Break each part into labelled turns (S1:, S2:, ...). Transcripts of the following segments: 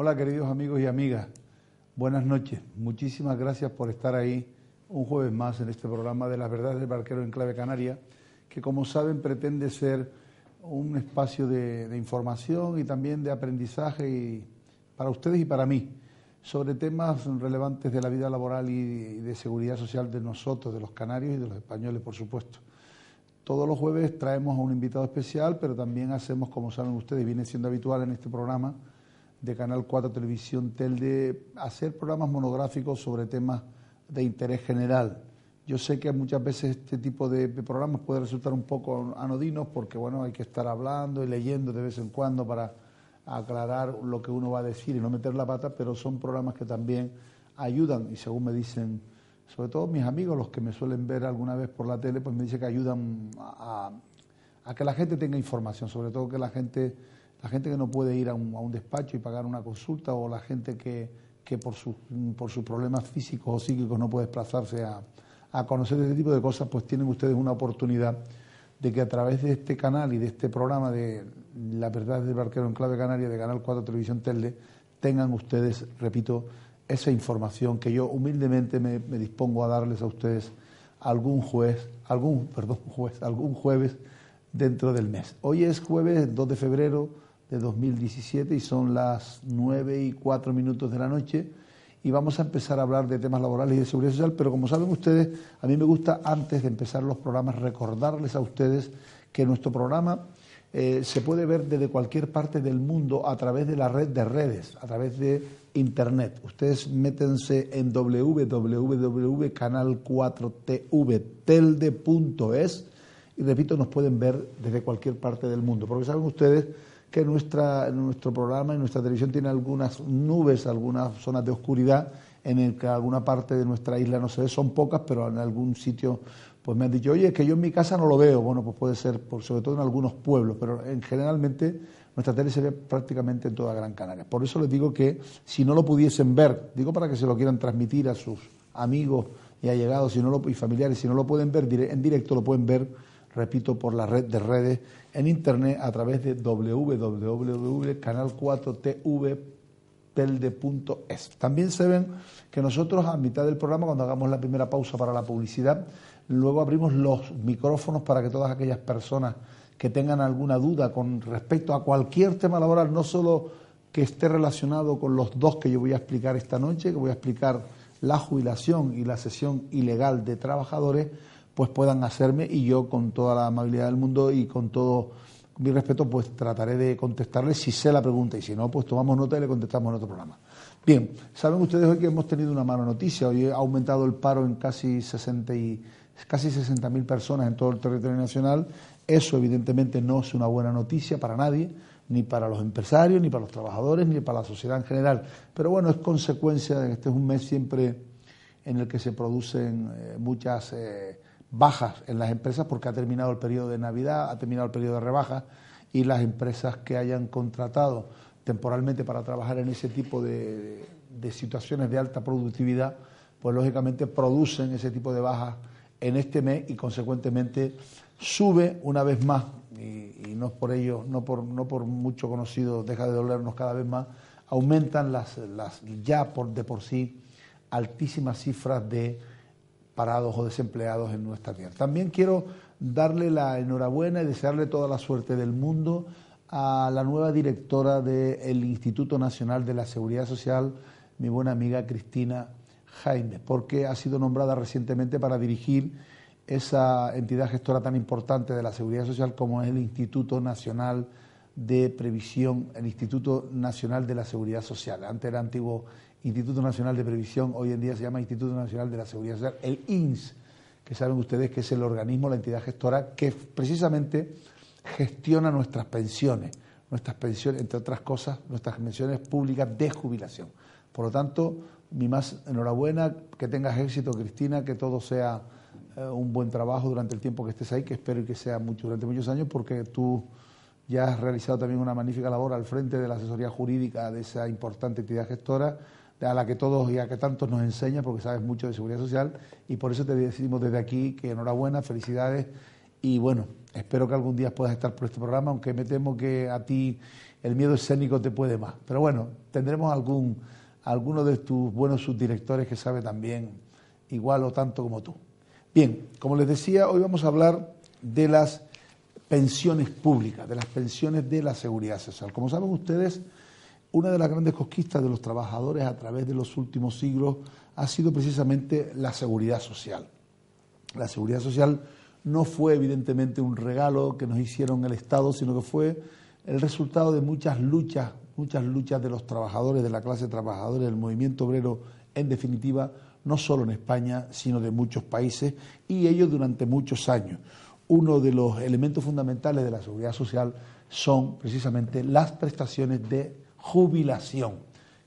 S1: Hola queridos amigos y amigas, buenas noches. Muchísimas gracias por estar ahí un jueves más en este programa de las verdades del barquero en clave canaria, que como saben pretende ser un espacio de información y también de aprendizaje para ustedes y para mí, sobre temas relevantes de la vida laboral y de seguridad social de nosotros, de los canarios y de los españoles, por supuesto. Todos los jueves traemos a un invitado especial, pero también hacemos, como saben ustedes, viene siendo habitual en este programa de Canal 4 Televisión Telde, hacer programas monográficos sobre temas de interés general. Yo sé que muchas veces este tipo de programas puede resultar un poco anodinos porque, bueno, hay que estar hablando y leyendo de vez en cuando para aclarar lo que uno va a decir y no meter la pata, pero son programas que también ayudan y, según me dicen, sobre todo mis amigos, los que me suelen ver alguna vez por la tele, pues me dicen que ayudan a que la gente tenga información, sobre todo que la gente que no puede ir a un despacho y pagar una consulta, o la gente que por sus problemas físicos o psíquicos no puede desplazarse a conocer este tipo de cosas, pues tienen ustedes una oportunidad de que a través de este canal y de este programa de La verdad del barquero en clave canaria de Canal 4 Televisión Telde, tengan ustedes, repito, esa información que yo humildemente me dispongo a darles a ustedes algún jueves dentro del mes. Hoy es jueves 2 de febrero de 2017 y son las 9:04 de la noche y vamos a empezar a hablar de temas laborales y de seguridad social, pero como saben ustedes, a mí me gusta, antes de empezar los programas, recordarles a ustedes que nuestro programa se puede ver desde cualquier parte del mundo a través de la red de redes, a través de Internet. Ustedes métense en www.canal4tvtelde.es y, repito, nos pueden ver desde cualquier parte del mundo, porque saben ustedes que nuestro programa y nuestra televisión tiene algunas nubes, algunas zonas de oscuridad en el que alguna parte de nuestra isla no se ve, son pocas, pero en algún sitio pues me han dicho, oye, es que yo en mi casa no lo veo. Bueno, pues puede ser, sobre todo en algunos pueblos, pero generalmente nuestra tele se ve prácticamente en toda Gran Canaria. Por eso les digo que si no lo pudiesen ver, digo para que se lo quieran transmitir a sus amigos y allegados y familiares, si no lo pueden ver en directo, lo pueden ver, repito, por la red de redes en Internet a través de www.canal4tvtelde.es. También saben que nosotros, a mitad del programa, cuando hagamos la primera pausa para la publicidad, luego abrimos los micrófonos para que todas aquellas personas que tengan alguna duda con respecto a cualquier tema laboral, no solo que esté relacionado con los dos que yo voy a explicar esta noche, que voy a explicar la jubilación y la cesión ilegal de trabajadores, pues puedan hacerme, y yo, con toda la amabilidad del mundo y con todo mi respeto, pues trataré de contestarles si sé la pregunta, y si no, pues tomamos nota y le contestamos en otro programa. Bien, saben ustedes hoy que hemos tenido una mala noticia. Hoy ha aumentado el paro en casi 60.000 personas en todo el territorio nacional. Eso evidentemente no es una buena noticia para nadie, ni para los empresarios, ni para los trabajadores, ni para la sociedad en general. Pero bueno, es consecuencia de que este es un mes siempre en el que se producen muchas bajas en las empresas, porque ha terminado el periodo de Navidad, ha terminado el periodo de rebajas, y las empresas que hayan contratado temporalmente para trabajar en ese tipo de situaciones de alta productividad, pues lógicamente producen ese tipo de bajas en este mes, y consecuentemente sube una vez más, y no es por ello, no por mucho conocido, deja de dolernos cada vez más, aumentan las ya de por sí altísimas cifras de parados o desempleados en nuestra tierra. También quiero darle la enhorabuena y desearle toda la suerte del mundo a la nueva directora del Instituto Nacional de la Seguridad Social, mi buena amiga Cristina Jaime, porque ha sido nombrada recientemente para dirigir esa entidad gestora tan importante de la seguridad social como es el Instituto Nacional de Previsión, el Instituto Nacional de la Seguridad Social. Antes era antiguo Instituto Nacional de Previsión, hoy en día se llama Instituto Nacional de la Seguridad Social, el INS, que saben ustedes que es el organismo, la entidad gestora que precisamente gestiona nuestras pensiones, entre otras cosas, nuestras pensiones públicas de jubilación. Por lo tanto, mi más enhorabuena, que tengas éxito, Cristina, que todo sea un buen trabajo durante el tiempo que estés ahí, que espero que sea durante muchos años, porque tú ya has realizado también una magnífica labor al frente de la asesoría jurídica de esa importante entidad gestora, a la que todos y a que tantos nos enseñas, porque sabes mucho de seguridad social, y por eso te decimos desde aquí que enhorabuena, felicidades, y bueno, espero que algún día puedas estar por este programa, aunque me temo que a ti el miedo escénico te puede más. Pero bueno, tendremos alguno de tus buenos subdirectores que sabe también igual o tanto como tú. Bien, como les decía, hoy vamos a hablar de las pensiones públicas, de las pensiones de la seguridad social. Como saben ustedes, una de las grandes conquistas de los trabajadores a través de los últimos siglos ha sido precisamente la seguridad social. La seguridad social no fue evidentemente un regalo que nos hicieron el Estado, sino que fue el resultado de muchas luchas de los trabajadores, de la clase trabajadora, del movimiento obrero, en definitiva, no solo en España, sino de muchos países, y ello durante muchos años. Uno de los elementos fundamentales de la seguridad social son precisamente las prestaciones de jubilación,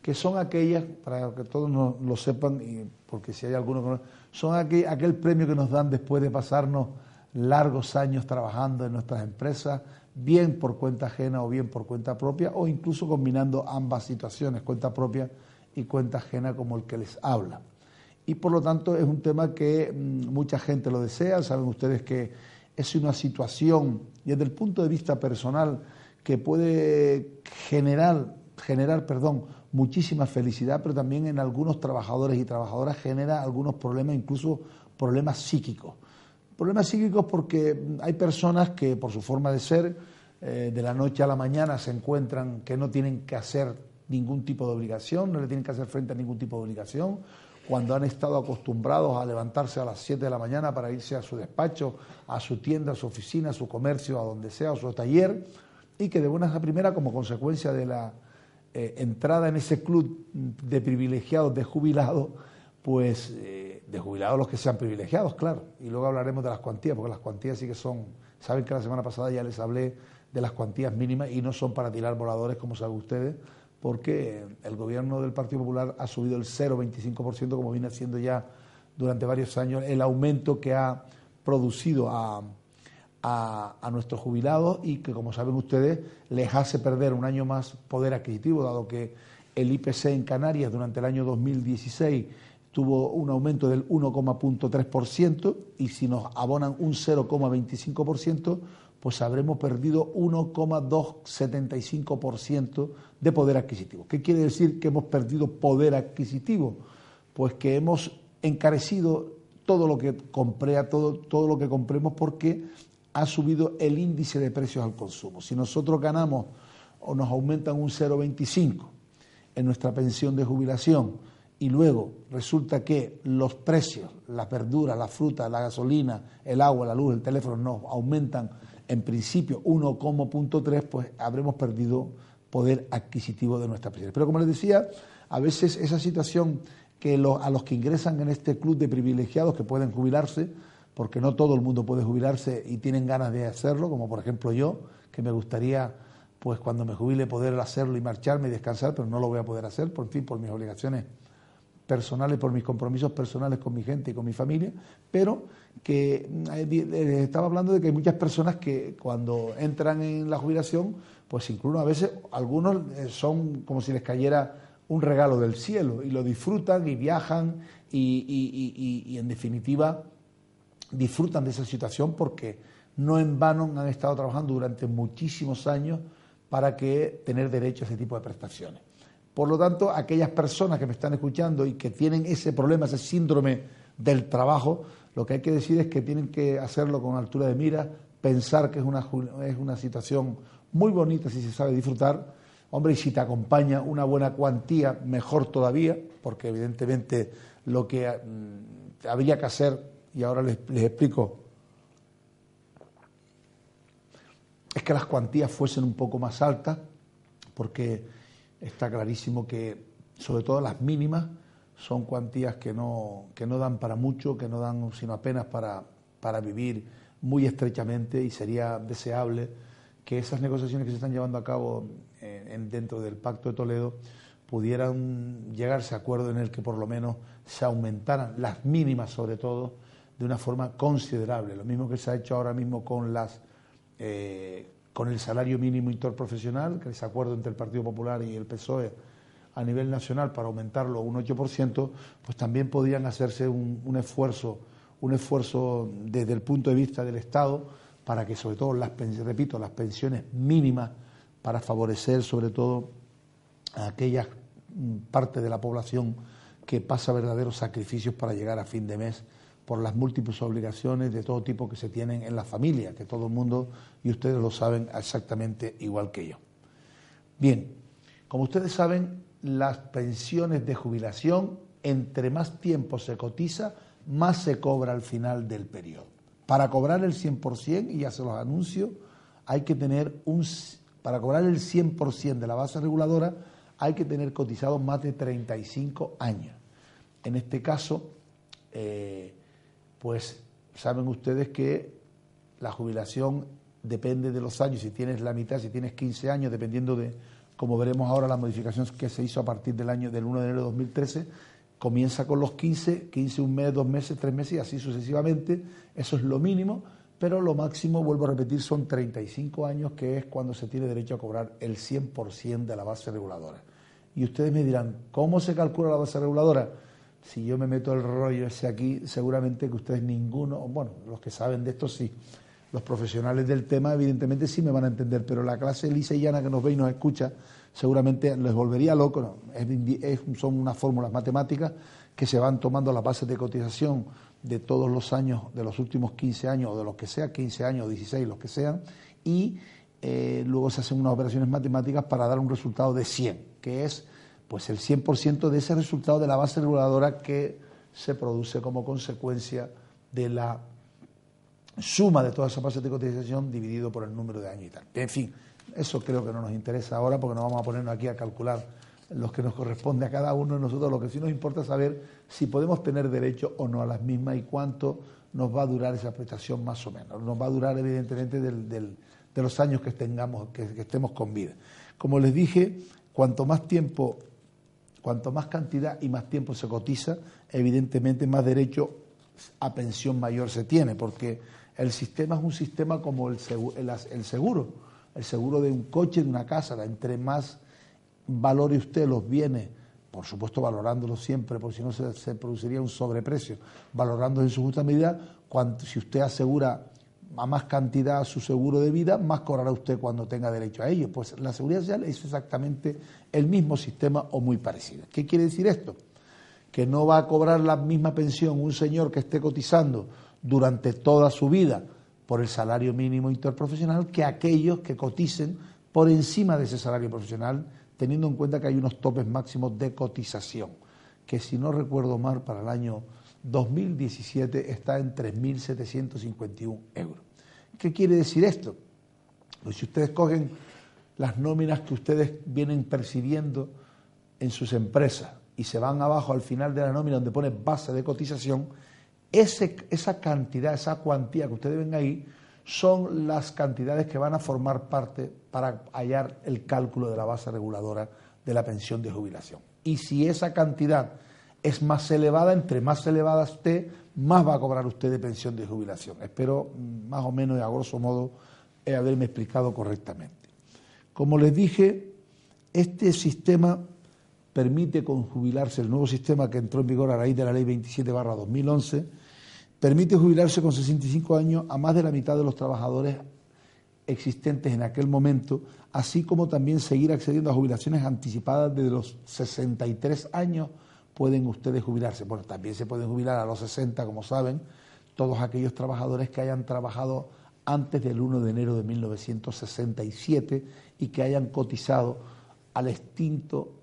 S1: que son aquellas, para que todos lo sepan, y porque si hay alguno que no, son aquel premio que nos dan después de pasarnos largos años trabajando en nuestras empresas, bien por cuenta ajena o bien por cuenta propia, o incluso combinando ambas situaciones, cuenta propia y cuenta ajena, como el que les habla. Y por lo tanto es un tema que mucha gente lo desea. Saben ustedes que es una situación, desde el punto de vista personal, que puede generar muchísima felicidad, pero también en algunos trabajadores y trabajadoras genera algunos problemas, incluso problemas psíquicos. Problemas psíquicos porque hay personas que por su forma de ser, de la noche a la mañana se encuentran que no tienen que hacer ningún tipo de obligación, no le tienen que hacer frente a ningún tipo de obligación, cuando han estado acostumbrados a levantarse a las 7 de la mañana para irse a su despacho, a su tienda, a su oficina, a su comercio, a donde sea, a su taller, y que de buenas a primeras, como consecuencia de la entrada en ese club de privilegiados, de jubilados, pues de jubilados los que sean privilegiados, claro, y luego hablaremos de las cuantías, porque las cuantías sí que son, saben que la semana pasada ya les hablé de las cuantías mínimas y no son para tirar voladores, como saben ustedes, porque el gobierno del Partido Popular ha subido el 0,25%, como viene haciendo ya durante varios años, el aumento que ha producido a nuestros jubilados y que, como saben ustedes, les hace perder un año más poder adquisitivo, dado que el IPC en Canarias durante el año 2016 tuvo un aumento del 1,3% y si nos abonan un 0,25%, pues habremos perdido 1,275% de poder adquisitivo. ¿Qué quiere decir que hemos perdido poder adquisitivo? Pues que hemos encarecido todo lo que todo lo que compremos, porque ha subido el índice de precios al consumo. Si nosotros ganamos o nos aumentan un 0,25 en nuestra pensión de jubilación y luego resulta que los precios, las verduras, la fruta, la gasolina, el agua, la luz, el teléfono nos aumentan en principio 1,3, pues habremos perdido poder adquisitivo de nuestra pensión. Pero como les decía, a veces esa situación que a los que ingresan en este club de privilegiados que pueden jubilarse, porque no todo el mundo puede jubilarse y tienen ganas de hacerlo, como por ejemplo yo, que me gustaría, pues cuando me jubile, poder hacerlo y marcharme y descansar, pero no lo voy a poder hacer, por fin, por mis obligaciones personales, por mis compromisos personales con mi gente y con mi familia, pero que estaba hablando de que hay muchas personas que cuando entran en la jubilación, pues incluso a veces algunos son como si les cayera un regalo del cielo y lo disfrutan y viajan y en definitiva disfrutan de esa situación, porque no en vano han estado trabajando durante muchísimos años para tener derecho a ese tipo de prestaciones. Por lo tanto, aquellas personas que me están escuchando y que tienen ese problema, ese síndrome del trabajo, lo que hay que decir es que tienen que hacerlo con altura de mira, pensar que es una situación muy bonita si se sabe disfrutar. Hombre, y si te acompaña una buena cuantía, mejor todavía, porque evidentemente lo que habría que hacer, y ahora les explico, es que las cuantías fuesen un poco más altas, porque está clarísimo que, sobre todo las mínimas, son cuantías que no dan para mucho, que no dan sino apenas para vivir muy estrechamente, y sería deseable que esas negociaciones que se están llevando a cabo dentro del Pacto de Toledo pudieran llegarse a acuerdo en el que por lo menos se aumentaran las mínimas, sobre todo, de una forma considerable. Lo mismo que se ha hecho ahora mismo con el salario mínimo interprofesional, que es acuerdo entre el Partido Popular y el PSOE a nivel nacional para aumentarlo a un 8%, pues también podrían hacerse un esfuerzo desde el punto de vista del Estado para que, sobre todo, las pensiones mínimas para favorecer sobre todo a aquellas partes de la población que pasa verdaderos sacrificios para llegar a fin de mes por las múltiples obligaciones de todo tipo que se tienen en la familia, que todo el mundo, y ustedes lo saben exactamente igual que yo. Bien, como ustedes saben, las pensiones de jubilación, entre más tiempo se cotiza, más se cobra al final del periodo. Para cobrar el 100%, y ya se los anuncio, hay que tener para cobrar el 100% de la base reguladora, hay que tener cotizado más de 35 años. En este caso, pues saben ustedes que la jubilación depende de los años, si tienes la mitad, si tienes 15 años, dependiendo de, como veremos ahora, la modificación que se hizo a partir del 1 de enero de 2013, comienza con los 15, un mes, 2 meses, 3 meses y así sucesivamente. Eso es lo mínimo, pero lo máximo, vuelvo a repetir, son 35 años, que es cuando se tiene derecho a cobrar el 100% de la base reguladora. Y ustedes me dirán, ¿cómo se calcula la base reguladora? Si yo me meto el rollo ese aquí, seguramente que ustedes ninguno, bueno, los que saben de esto sí, los profesionales del tema evidentemente sí me van a entender, pero la clase lisa y llana que nos ve y nos escucha seguramente les volvería loco. ¿No? Son unas fórmulas matemáticas que se van tomando las bases de cotización de todos los años, de los últimos 15 años o de los que sea, 15 años, 16, los que sean, y luego se hacen unas operaciones matemáticas para dar un resultado de 100, que es pues el 100% de ese resultado de la base reguladora que se produce como consecuencia de la suma de todas esas bases de cotización dividido por el número de años y tal. En fin, eso creo que no nos interesa ahora porque no vamos a ponernos aquí a calcular los que nos corresponde a cada uno de nosotros. Lo que sí nos importa es saber si podemos tener derecho o no a las mismas y cuánto nos va a durar esa prestación más o menos. Nos va a durar evidentemente de los años que tengamos, que estemos con vida. Como les dije, cuanto más tiempo, cuanto más cantidad y más tiempo se cotiza, evidentemente más derecho a pensión mayor se tiene, porque el sistema es un sistema como el seguro de un coche, de una casa. Entre más valore usted los bienes, por supuesto valorándolos siempre, porque si no se produciría un sobreprecio, valorándolos en su justa medida, si usted asegura a más cantidad su seguro de vida, más cobrará usted cuando tenga derecho a ello. Pues la seguridad social es exactamente el mismo sistema o muy parecido. ¿Qué quiere decir esto? Que no va a cobrar la misma pensión un señor que esté cotizando durante toda su vida por el salario mínimo interprofesional que aquellos que coticen por encima de ese salario profesional, teniendo en cuenta que hay unos topes máximos de cotización, que si no recuerdo mal para el año 2017 está en 3.751 euros. ¿Qué quiere decir esto? Pues si ustedes cogen las nóminas que ustedes vienen percibiendo en sus empresas y se van abajo al final de la nómina donde pone base de cotización, esa cantidad, esa cuantía que ustedes ven ahí son las cantidades que van a formar parte para hallar el cálculo de la base reguladora de la pensión de jubilación. Y si esa cantidad es más elevada, entre más elevada esté, más va a cobrar usted de pensión de jubilación. Espero más o menos y a grosso modo haberme explicado correctamente. Como les dije, este sistema permite conjubilarse, el nuevo sistema que entró en vigor a raíz de la Ley 27/2011, permite jubilarse con 65 años a más de la mitad de los trabajadores existentes en aquel momento, así como también seguir accediendo a jubilaciones anticipadas desde los 63 años pueden ustedes jubilarse. Bueno, también se pueden jubilar a los 60, como saben, todos aquellos trabajadores que hayan trabajado antes del 1 de enero de 1967 y que hayan cotizado al extinto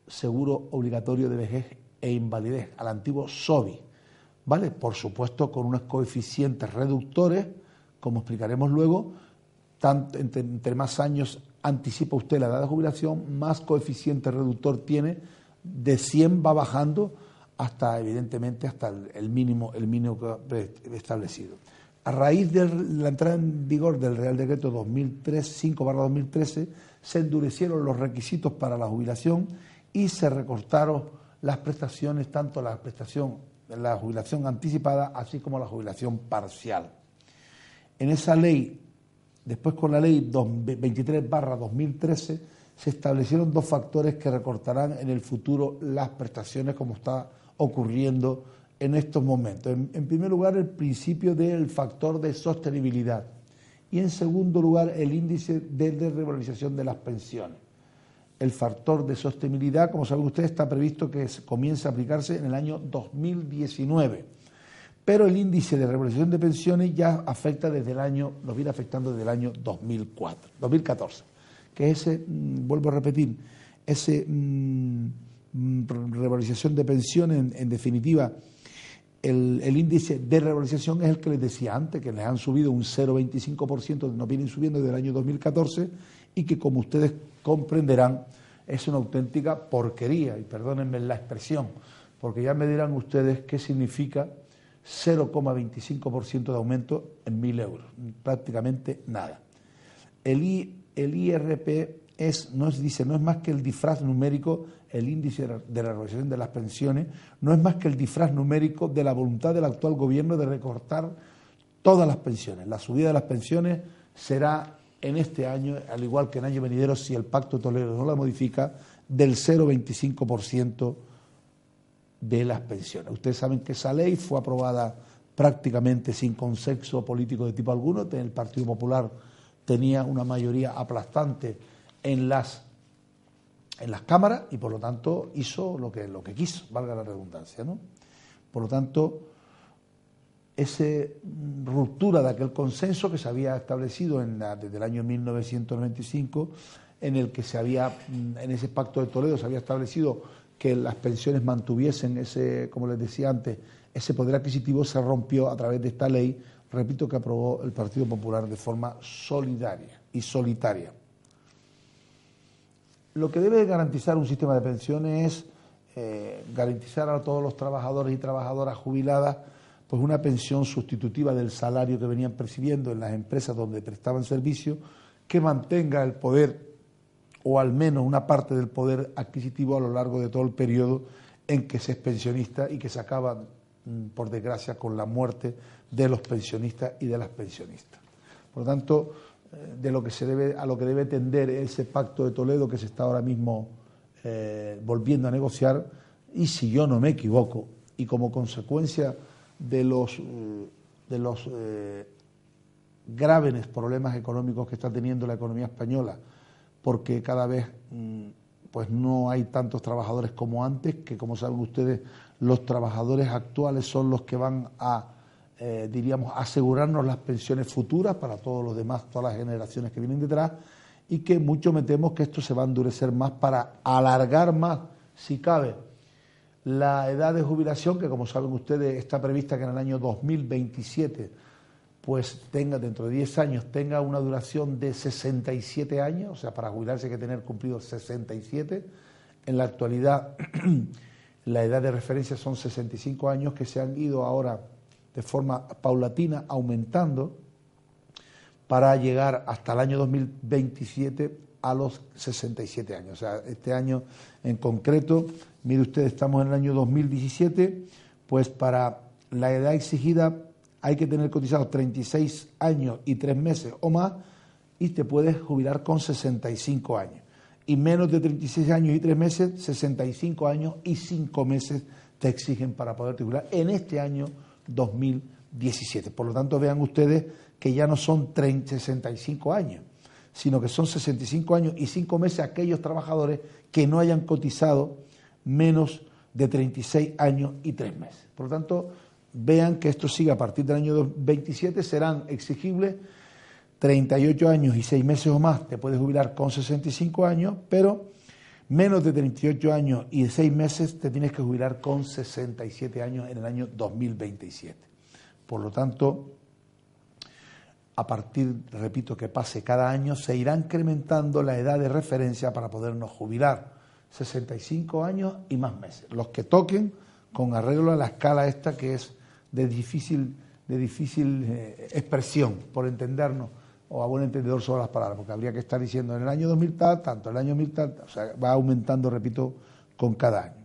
S1: Seguro Obligatorio de Vejez e Invalidez, al antiguo SOVI, ¿vale? Por supuesto, con unos coeficientes reductores, como explicaremos luego. Entre más años anticipa usted la edad de jubilación, más coeficiente reductor tiene. De 100 va bajando hasta, evidentemente, hasta el mínimo establecido. A raíz de la entrada en vigor del Real Decreto 5/2013, se endurecieron los requisitos para la jubilación y se recortaron las prestaciones, tanto la jubilación anticipada, así como la jubilación parcial. En esa ley, después con la ley 23/2013, se establecieron dos factores que recortarán en el futuro las prestaciones, como está ocurriendo en estos momentos. En primer lugar, el principio del factor de sostenibilidad Y en segundo lugar, el índice de desvalorización de las pensiones. El factor de sostenibilidad, como saben ustedes, está previsto que comience a aplicarse en el año 2019. Pero el índice de revalorización de pensiones ya afecta nos viene afectando desde el año 2014. Que ese, vuelvo a repetir, ese revalorización de pensiones, en definitiva, el índice de revalorización es el que les decía antes, que les han subido un 0,25%, nos vienen subiendo desde el año 2014 y que, como ustedes comprenderán, es una auténtica porquería, y perdónenme la expresión, porque ya me dirán ustedes qué significa 0,25% de aumento en 1.000 euros, prácticamente nada. El IRP no es más que el disfraz numérico, el índice de la revalorización de las pensiones, no es más que el disfraz numérico de la voluntad del actual gobierno de recortar todas las pensiones. La subida de las pensiones será en este año, al igual que en año venidero, si el Pacto de Toledo no la modifica, del 0,25% de las pensiones. Ustedes saben que esa ley fue aprobada prácticamente sin consenso político de tipo alguno. El Partido Popular tenía una mayoría aplastante en las cámaras y por lo tanto hizo lo que quiso, valga la redundancia, ¿no? Por lo tanto, esa ruptura de aquel consenso que se había establecido desde el año 1995, en el que en ese Pacto de Toledo se había establecido que las pensiones mantuviesen como les decía antes, ese poder adquisitivo, se rompió a través de esta ley, repito, que aprobó el Partido Popular de forma solidaria y solitaria. Lo que debe garantizar un sistema de pensiones es garantizar a todos los trabajadores y trabajadoras jubiladas pues una pensión sustitutiva del salario que venían percibiendo en las empresas donde prestaban servicio, que mantenga el poder, o al menos una parte del poder adquisitivo a lo largo de todo el periodo en que se es pensionista y que se acaba, por desgracia, con la muerte de los pensionistas y de las pensionistas. Por lo tanto, a lo que debe tender ese Pacto de Toledo que se está ahora mismo volviendo a negociar, y si yo no me equivoco, y como consecuencia de los graves problemas económicos que está teniendo la economía española, porque cada vez pues no hay tantos trabajadores como antes, que como saben ustedes, los trabajadores actuales son los que van a asegurarnos las pensiones futuras para todos los demás, todas las generaciones que vienen detrás, y que mucho me temo que esto se va a endurecer más para alargar más, si cabe, la edad de jubilación, que como saben ustedes está prevista que en el año 2027, pues dentro de 10 años, tenga una duración de 67 años, o sea, para jubilarse hay que tener cumplidos 67. En la actualidad, la edad de referencia son 65 años, que se han ido ahora de forma paulatina aumentando para llegar hasta el año 2027 a los 67 años. O sea, este año en concreto, mire usted, estamos en el año 2017, pues para la edad exigida hay que tener cotizados 36 años y 3 meses o más, y te puedes jubilar con 65 años. Y menos de 36 años y 3 meses, 65 años y 5 meses te exigen para poderte jubilar en este año 2017. Por lo tanto, vean ustedes que ya no son 65 años, sino que son 65 años y 5 meses aquellos trabajadores que no hayan cotizado menos de 36 años y 3 meses. Por lo tanto, vean que esto sigue a partir del año 2027, serán exigibles 38 años y 6 meses o más, te puedes jubilar con 65 años, pero menos de 38 años y 6 meses te tienes que jubilar con 67 años en el año 2027. Por lo tanto, a partir, repito, que pase cada año, se irá incrementando la edad de referencia para podernos jubilar, 65 años y más meses, los que toquen con arreglo a la escala esta que es de difícil expresión, por entendernos, o a buen entendedor sobre las palabras, porque habría que estar diciendo en el año 2000 tal, tanto, en el año 1000 tal, o sea, va aumentando, repito, con cada año.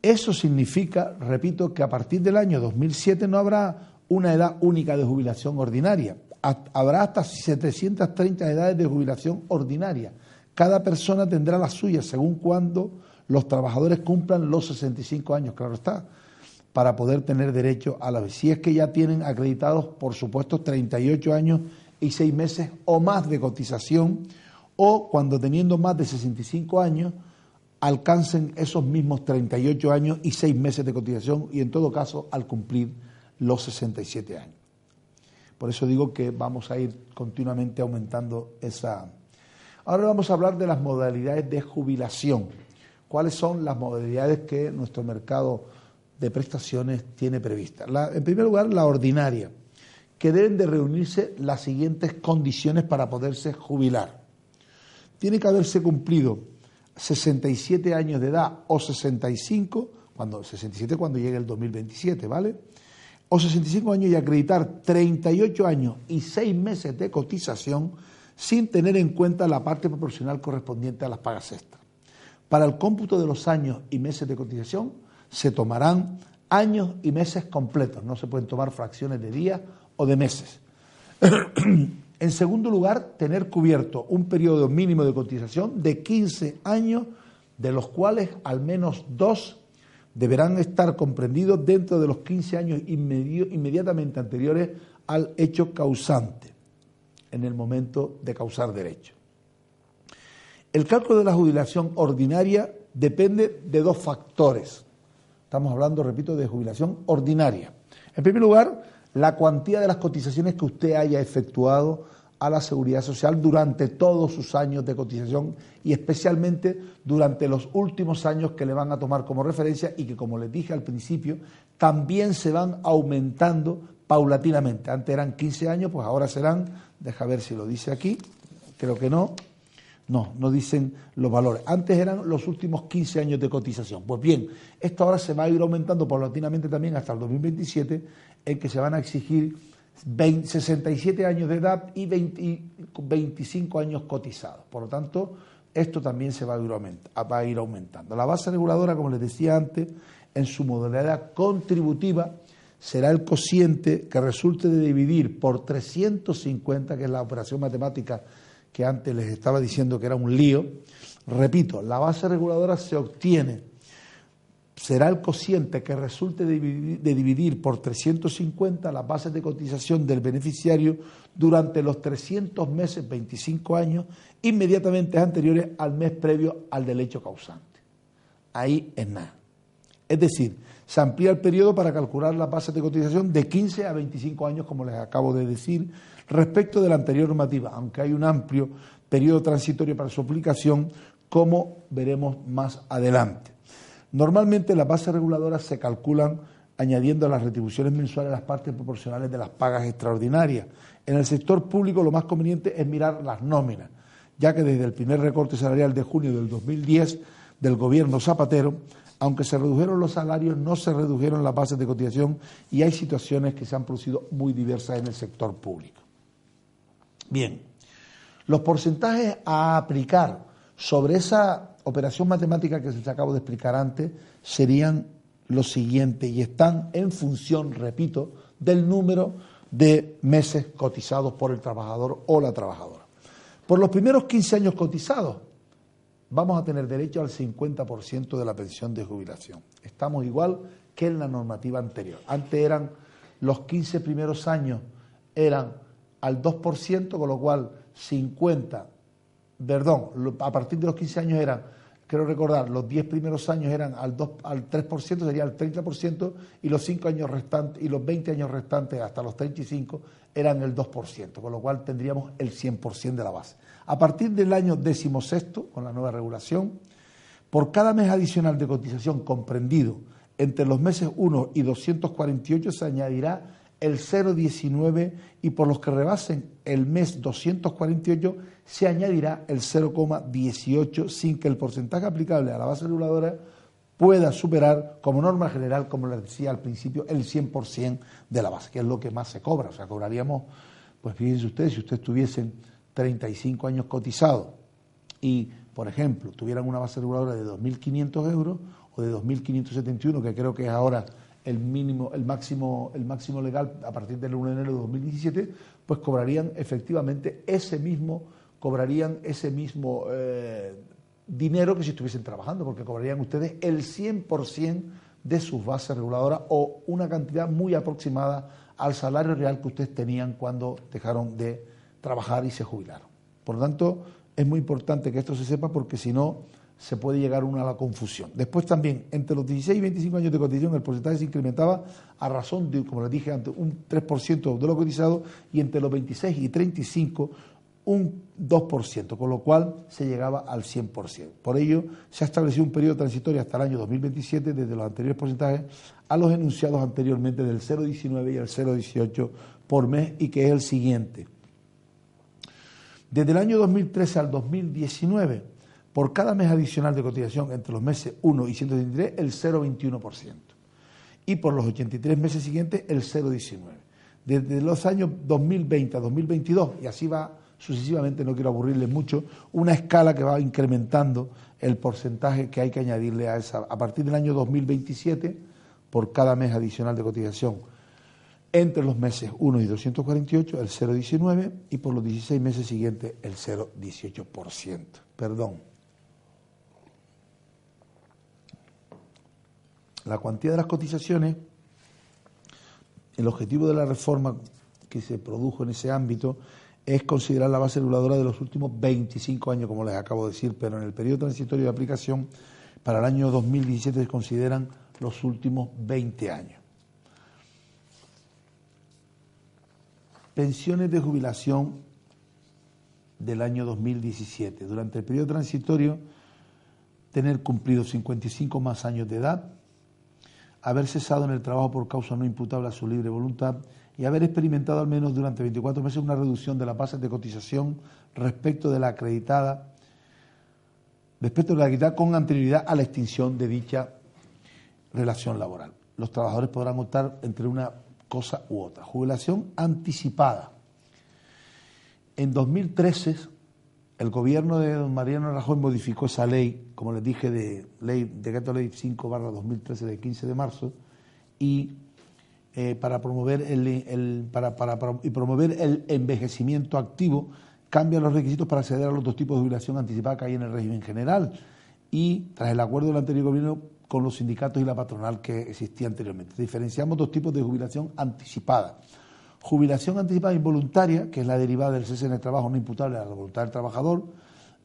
S1: Eso significa, repito, que a partir del año 2007 no habrá una edad única de jubilación ordinaria, habrá hasta 730 edades de jubilación ordinaria. Cada persona tendrá la suya según cuando los trabajadores cumplan los 65 años, claro está. para poder tener derecho a la... Si es que ya tienen acreditados, por supuesto, 38 años y 6 meses o más de cotización, o cuando teniendo más de 65 años alcancen esos mismos 38 años y 6 meses de cotización, y en todo caso al cumplir los 67 años. Por eso digo que vamos a ir continuamente aumentando esa... Ahora vamos a hablar de las modalidades de jubilación. ¿Cuáles son las modalidades que nuestro mercado de prestaciones tiene previstas? En primer lugar, la ordinaria, que deben de reunirse las siguientes condiciones para poderse jubilar. Tiene que haberse cumplido 67 años de edad o 65, 67 cuando llegue el 2027, ¿vale? O 65 años y acreditar 38 años y 6 meses de cotización sin tener en cuenta la parte proporcional correspondiente a las pagas extras. Para el cómputo de los años y meses de cotización se tomarán años y meses completos, no se pueden tomar fracciones de días o de meses. En segundo lugar, tener cubierto un periodo mínimo de cotización de 15 años, de los cuales al menos 2 deberán estar comprendidos dentro de los 15 años inmediatamente anteriores al hecho causante, en el momento de causar derecho. El cálculo de la jubilación ordinaria depende de 2 factores. Estamos hablando, repito, de jubilación ordinaria. En primer lugar, la cuantía de las cotizaciones que usted haya efectuado a la Seguridad Social durante todos sus años de cotización y especialmente durante los últimos años que le van a tomar como referencia y que, como les dije al principio, también se van aumentando paulatinamente. Antes eran 15 años, pues ahora serán, deja ver si lo dice aquí, creo que no dicen los valores. Antes eran los últimos 15 años de cotización. Pues bien, esto ahora se va a ir aumentando paulatinamente también hasta el 2027, en que se van a exigir 67 años de edad y 25 años cotizados. Por lo tanto, esto también se va a ir aumentando. La base reguladora, como les decía antes, en su modalidad contributiva, será el cociente que resulte de dividir por 350, que es la operación matemática que antes les estaba diciendo que era un lío. Repito, la base reguladora se obtiene, será el cociente que resulte de dividir por 350 las bases de cotización del beneficiario durante los 300 meses, 25 años, inmediatamente anteriores al mes previo al del hecho causante. Ahí es nada. Es decir, se amplía el periodo para calcular las bases de cotización de 15 a 25 años, como les acabo de decir, respecto de la anterior normativa, aunque hay un amplio periodo transitorio para su aplicación, como veremos más adelante. Normalmente las bases reguladoras se calculan añadiendo a las retribuciones mensuales las partes proporcionales de las pagas extraordinarias. En el sector público lo más conveniente es mirar las nóminas, ya que desde el primer recorte salarial de junio del 2010 del gobierno Zapatero, aunque se redujeron los salarios, no se redujeron las bases de cotización y hay situaciones que se han producido muy diversas en el sector público. Bien, los porcentajes a aplicar sobre esa operación matemática que les acabo de explicar antes serían los siguientes y están en función, repito, del número de meses cotizados por el trabajador o la trabajadora. Por los primeros 15 años cotizados, vamos a tener derecho al 50% de la pensión de jubilación. Estamos igual que en la normativa anterior. Antes eran los 15 primeros años eran al 2%, con lo cual a partir de los 15 años eran, quiero recordar, los 10 primeros años eran al 3%, sería el 30%, y los 5 años restantes y los 20 años restantes hasta los 35 eran el 2%, con lo cual tendríamos el 100% de la base. A partir del año 16º, con la nueva regulación, por cada mes adicional de cotización comprendido entre los meses 1 y 248 se añadirá el 0,19 y por los que rebasen el mes 248 se añadirá el 0,18 sin que el porcentaje aplicable a la base reguladora pueda superar como norma general, como les decía al principio, el 100% de la base, que es lo que más se cobra. O sea, cobraríamos, pues fíjense ustedes, si ustedes tuviesen 35 años cotizados y, por ejemplo, tuvieran una base reguladora de 2.500 euros o de 2.571, que creo que es ahora el máximo legal a partir del 1 de enero de 2017, pues cobrarían efectivamente ese mismo dinero que si estuviesen trabajando, porque cobrarían ustedes el 100% de sus bases reguladoras o una cantidad muy aproximada al salario real que ustedes tenían cuando dejaron de trabajar y se jubilaron. Por lo tanto, es muy importante que esto se sepa porque si no se puede llegar uno a la confusión. Después también, entre los 16 y 25 años de cotización, el porcentaje se incrementaba a razón de, como les dije antes, un 3% de lo cotizado, y entre los 26 y 35 un 2%, con lo cual se llegaba al 100%. Por ello, se ha establecido un periodo transitorio hasta el año 2027 desde los anteriores porcentajes a los enunciados anteriormente del 0,19 y el 0,18 por mes, y que es el siguiente. Desde el año 2013 al 2019, por cada mes adicional de cotización entre los meses 1 y 123, el 0,21%. Y por los 83 meses siguientes, el 0,19%. Desde los años 2020 a 2022, y así va sucesivamente, no quiero aburrirles mucho, una escala que va incrementando el porcentaje que hay que añadirle a esa. A partir del año 2027, por cada mes adicional de cotización, entre los meses 1 y 248, el 0,19%, y por los 16 meses siguientes, el 0,18%. Perdón. La cuantía de las cotizaciones, el objetivo de la reforma que se produjo en ese ámbito es considerar la base reguladora de los últimos 25 años, como les acabo de decir, pero en el periodo transitorio de aplicación para el año 2017 se consideran los últimos 20 años. Pensiones de jubilación del año 2017. Durante el periodo transitorio, tener cumplido 55 más años de edad, haber cesado en el trabajo por causa no imputable a su libre voluntad y haber experimentado al menos durante 24 meses una reducción de las bases de cotización respecto de la acreditada con anterioridad a la extinción de dicha relación laboral. Los trabajadores podrán optar entre una cosa u otra. Jubilación anticipada. En 2013, el gobierno de don Mariano Rajoy modificó esa ley, como les dije, decreto ley 5/2013 del 15 de marzo, y para promover el envejecimiento activo, cambia los requisitos para acceder a los dos tipos de jubilación anticipada que hay en el régimen general, y tras el acuerdo del anterior gobierno con los sindicatos y la patronal que existía anteriormente. Diferenciamos dos tipos de jubilación anticipada. Jubilación anticipada involuntaria, que es la derivada del cese en el trabajo no imputable a la voluntad del trabajador,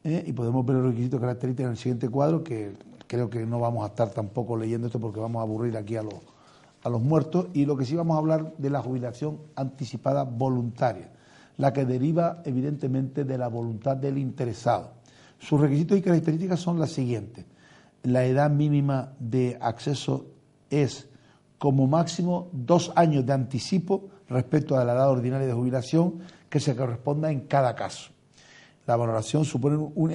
S1: y podemos ver los requisitos característicos en el siguiente cuadro, que creo que no vamos a estar tampoco leyendo esto porque vamos a aburrir aquí a los muertos, y lo que sí vamos a hablar de la jubilación anticipada voluntaria, la que deriva evidentemente de la voluntad del interesado. Sus requisitos y características son las siguientes. La edad mínima de acceso es como máximo 2 años de anticipo respecto a la edad ordinaria de jubilación que se corresponda en cada caso. La valoración supone un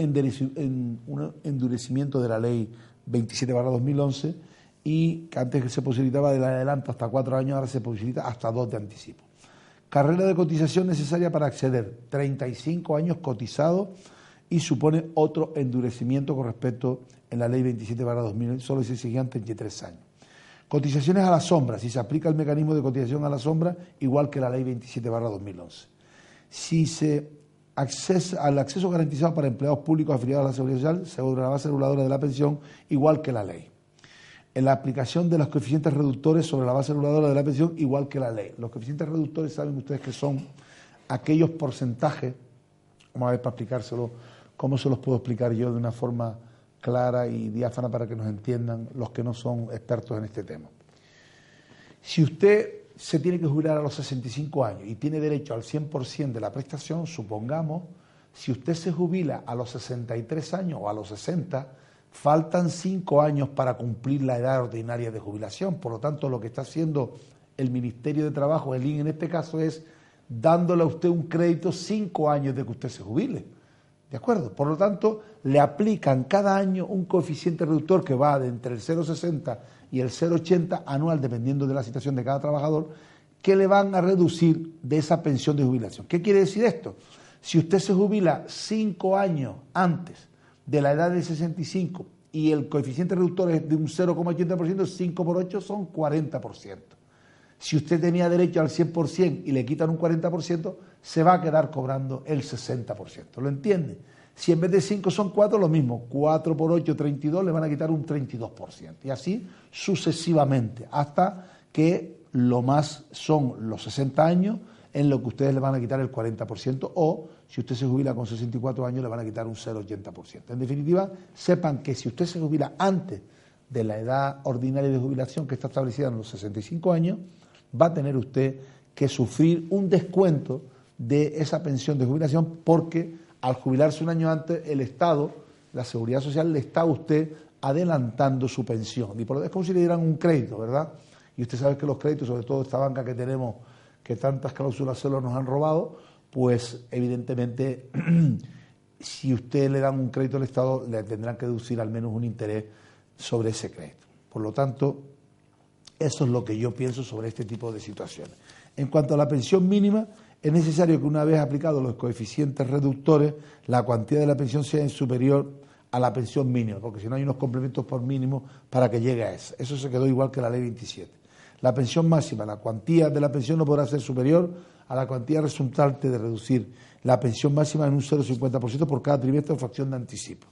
S1: endurecimiento de la ley 27/2011, y que antes se posibilitaba del adelanto hasta 4 años, ahora se posibilita hasta 2 de anticipo. Carrera de cotización necesaria para acceder, 35 años cotizados, y supone otro endurecimiento con respecto en la ley 27/2011, solo se exigían 33 años. Cotizaciones a la sombra, si se aplica el mecanismo de cotización a la sombra, igual que la ley 27/2011. Si se al acceso garantizado para empleados públicos afiliados a la Seguridad Social sobre la base reguladora de la pensión, igual que la ley. En la aplicación de los coeficientes reductores sobre la base reguladora de la pensión, igual que la ley. Los coeficientes reductores, saben ustedes que son aquellos porcentajes, vamos a ver para explicárselo, cómo se los puedo explicar yo de una forma clara y diáfana para que nos entiendan los que no son expertos en este tema. Si usted se tiene que jubilar a los 65 años y tiene derecho al 100% de la prestación, supongamos, si usted se jubila a los 63 años o a los 60, faltan 5 años para cumplir la edad ordinaria de jubilación. Por lo tanto, lo que está haciendo el Ministerio de Trabajo, el INE en este caso, es dándole a usted un crédito 5 años de que usted se jubile. ¿De acuerdo? Por lo tanto, le aplican cada año un coeficiente reductor que va de entre el 0,60 y el 0,80 anual, dependiendo de la situación de cada trabajador, que le van a reducir de esa pensión de jubilación. ¿Qué quiere decir esto? Si usted se jubila 5 años antes de la edad de 65 y el coeficiente reductor es de un 0,80%, 5 por 8 son 40%. Si usted tenía derecho al 100% y le quitan un 40%, se va a quedar cobrando el 60%. ¿Lo entiende? Si en vez de 5 son 4, lo mismo. 4 por 8, 32, le van a quitar un 32%. Y así sucesivamente, hasta que lo más son los 60 años, en lo que ustedes le van a quitar el 40%, o si usted se jubila con 64 años, le van a quitar un 0,80%. En definitiva, sepan que si usted se jubila antes de la edad ordinaria de jubilación, que está establecida en los 65 años, va a tener usted que sufrir un descuento de esa pensión de jubilación, porque al jubilarse un año antes, el Estado, la Seguridad Social, le está a usted adelantando su pensión. Y por lo tanto es como si le dieran un crédito, ¿verdad? Y usted sabe que los créditos, sobre todo esta banca que tenemos, que tantas cláusulas celo nos han robado, pues evidentemente si usted le dan un crédito al Estado, le tendrán que deducir al menos un interés sobre ese crédito. Por lo tanto, eso es lo que yo pienso sobre este tipo de situaciones. En cuanto a la pensión mínima, es necesario que una vez aplicados los coeficientes reductores, la cuantía de la pensión sea superior a la pensión mínima, porque si no hay unos complementos por mínimo para que llegue a eso. Eso se quedó igual que la ley 27. La pensión máxima, la cuantía de la pensión no podrá ser superior a la cuantía resultante de reducir la pensión máxima en un 0,50% por cada trimestre o fracción de anticipo.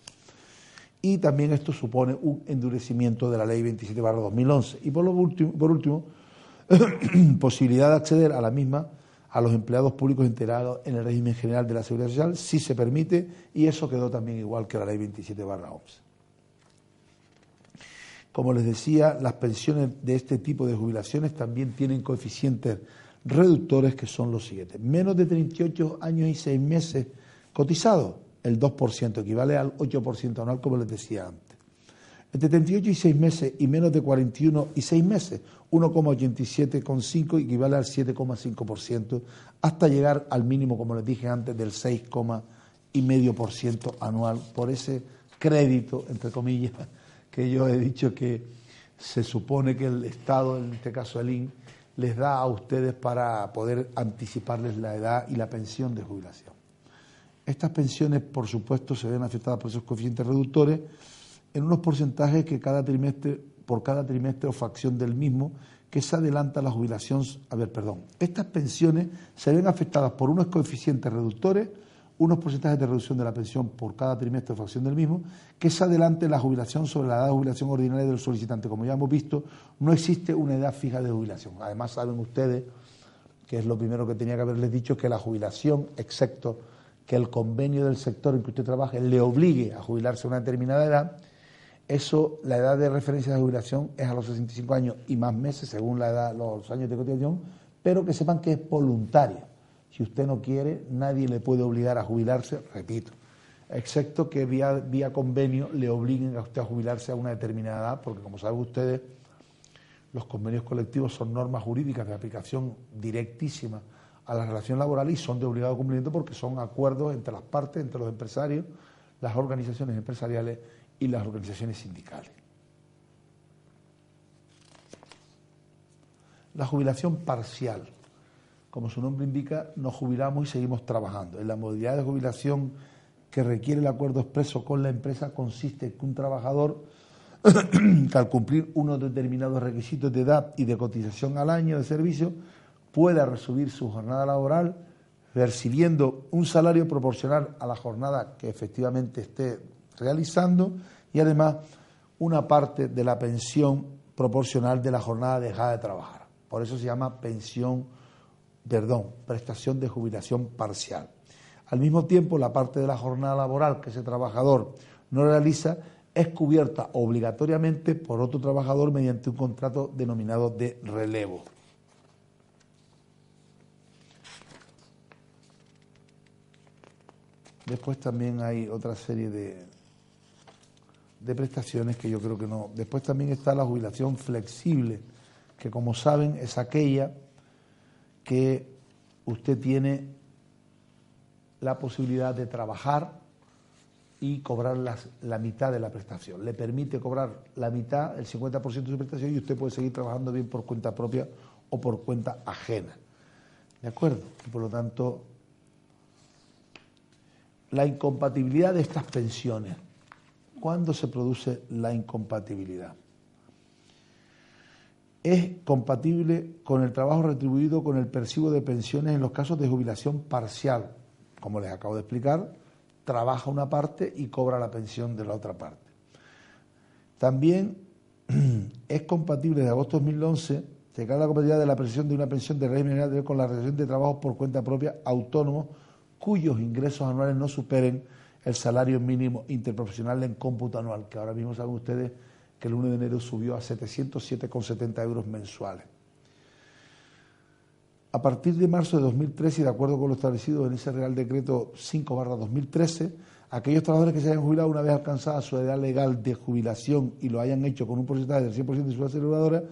S1: Y también esto supone un endurecimiento de la ley 27/2011. Y por último, posibilidad de acceder a la misma a los empleados públicos integrados en el régimen general de la Seguridad Social, si se permite, y eso quedó también igual que la ley 27/11. Como les decía, las pensiones de este tipo de jubilaciones también tienen coeficientes reductores que son los siguientes. Menos de 38 años y 6 meses cotizados, el 2%, equivale al 8% anual, como les decía antes. Entre 38 y 6 meses y menos de 41 y 6 meses, 1,87,5 equivale al 7,5%, hasta llegar al mínimo, como les dije antes, del 6,5% anual por ese crédito, entre comillas, que yo he dicho que se supone que el Estado, en este caso el INS, les da a ustedes para poder anticiparles la edad y la pensión de jubilación. Estas pensiones, por supuesto, se ven afectadas por esos coeficientes reductores en unos porcentajes que por cada trimestre o fracción del mismo, que se adelanta la jubilación. Estas pensiones se ven afectadas por unos coeficientes reductores, unos porcentajes de reducción de la pensión por cada trimestre o fracción del mismo, que se adelante la jubilación sobre la edad de jubilación ordinaria del solicitante. Como ya hemos visto, no existe una edad fija de jubilación. Además, saben ustedes, que es lo primero que tenía que haberles dicho, que la jubilación, excepto que el convenio del sector en que usted trabaje le obligue a jubilarse a una determinada edad, eso, la edad de referencia de jubilación es a los 65 años y más meses, según la edad, los años de cotización, pero que sepan que es voluntaria. Si usted no quiere, nadie le puede obligar a jubilarse, repito, excepto que vía convenio le obliguen a usted a jubilarse a una determinada edad, porque como saben ustedes, los convenios colectivos son normas jurídicas de aplicación directísima a la relación laboral y son de obligado cumplimiento porque son acuerdos entre las partes, entre los empresarios, las organizaciones empresariales y las organizaciones sindicales. La jubilación parcial. Como su nombre indica, nos jubilamos y seguimos trabajando. En la modalidad de jubilación que requiere el acuerdo expreso con la empresa consiste en que un trabajador, que al cumplir unos determinados requisitos de edad y de cotización al año de servicio, pueda resumir su jornada laboral percibiendo un salario proporcional a la jornada que efectivamente esté realizando y además una parte de la pensión proporcional de la jornada dejada de trabajar. Por eso se llama prestación de jubilación parcial. Al mismo tiempo, la parte de la jornada laboral que ese trabajador no realiza es cubierta obligatoriamente por otro trabajador mediante un contrato denominado de relevo. Después también hay otra serie de prestaciones que yo creo que no. Después también está la jubilación flexible, que como saben es aquella que usted tiene la posibilidad de trabajar y cobrar la mitad de la prestación. Le permite cobrar la mitad, el 50% de su prestación, y usted puede seguir trabajando bien por cuenta propia o por cuenta ajena. ¿De acuerdo? Y por lo tanto, la incompatibilidad de estas pensiones. ¿Cuándo se produce la incompatibilidad? Es compatible con el trabajo retribuido con el percibo de pensiones en los casos de jubilación parcial, como les acabo de explicar, trabaja una parte y cobra la pensión de la otra parte. También es compatible, de agosto de 2011, se declara la compatibilidad de la prestación de una pensión de régimen general con la realización de trabajos por cuenta propia autónomos cuyos ingresos anuales no superen el salario mínimo interprofesional en cómputo anual, que ahora mismo saben ustedes que el 1 de enero subió a 707,70 euros mensuales. A partir de marzo de 2013, y de acuerdo con lo establecido en ese Real Decreto 5/2013, aquellos trabajadores que se hayan jubilado una vez alcanzada su edad legal de jubilación y lo hayan hecho con un porcentaje del 100% de su base aseguradora,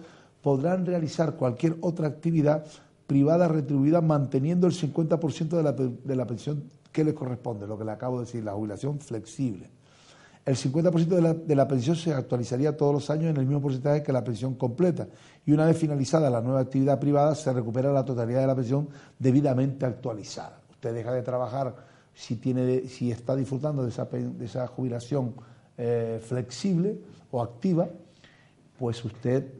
S1: podrán realizar cualquier otra actividad privada retribuida manteniendo el 50% de la pensión que les corresponde, lo que le acabo de decir, la jubilación flexible. El 50% de la pensión se actualizaría todos los años en el mismo porcentaje que la pensión completa y una vez finalizada la nueva actividad privada se recupera la totalidad de la pensión debidamente actualizada. Usted deja de trabajar si está disfrutando de esa jubilación flexible o activa, pues usted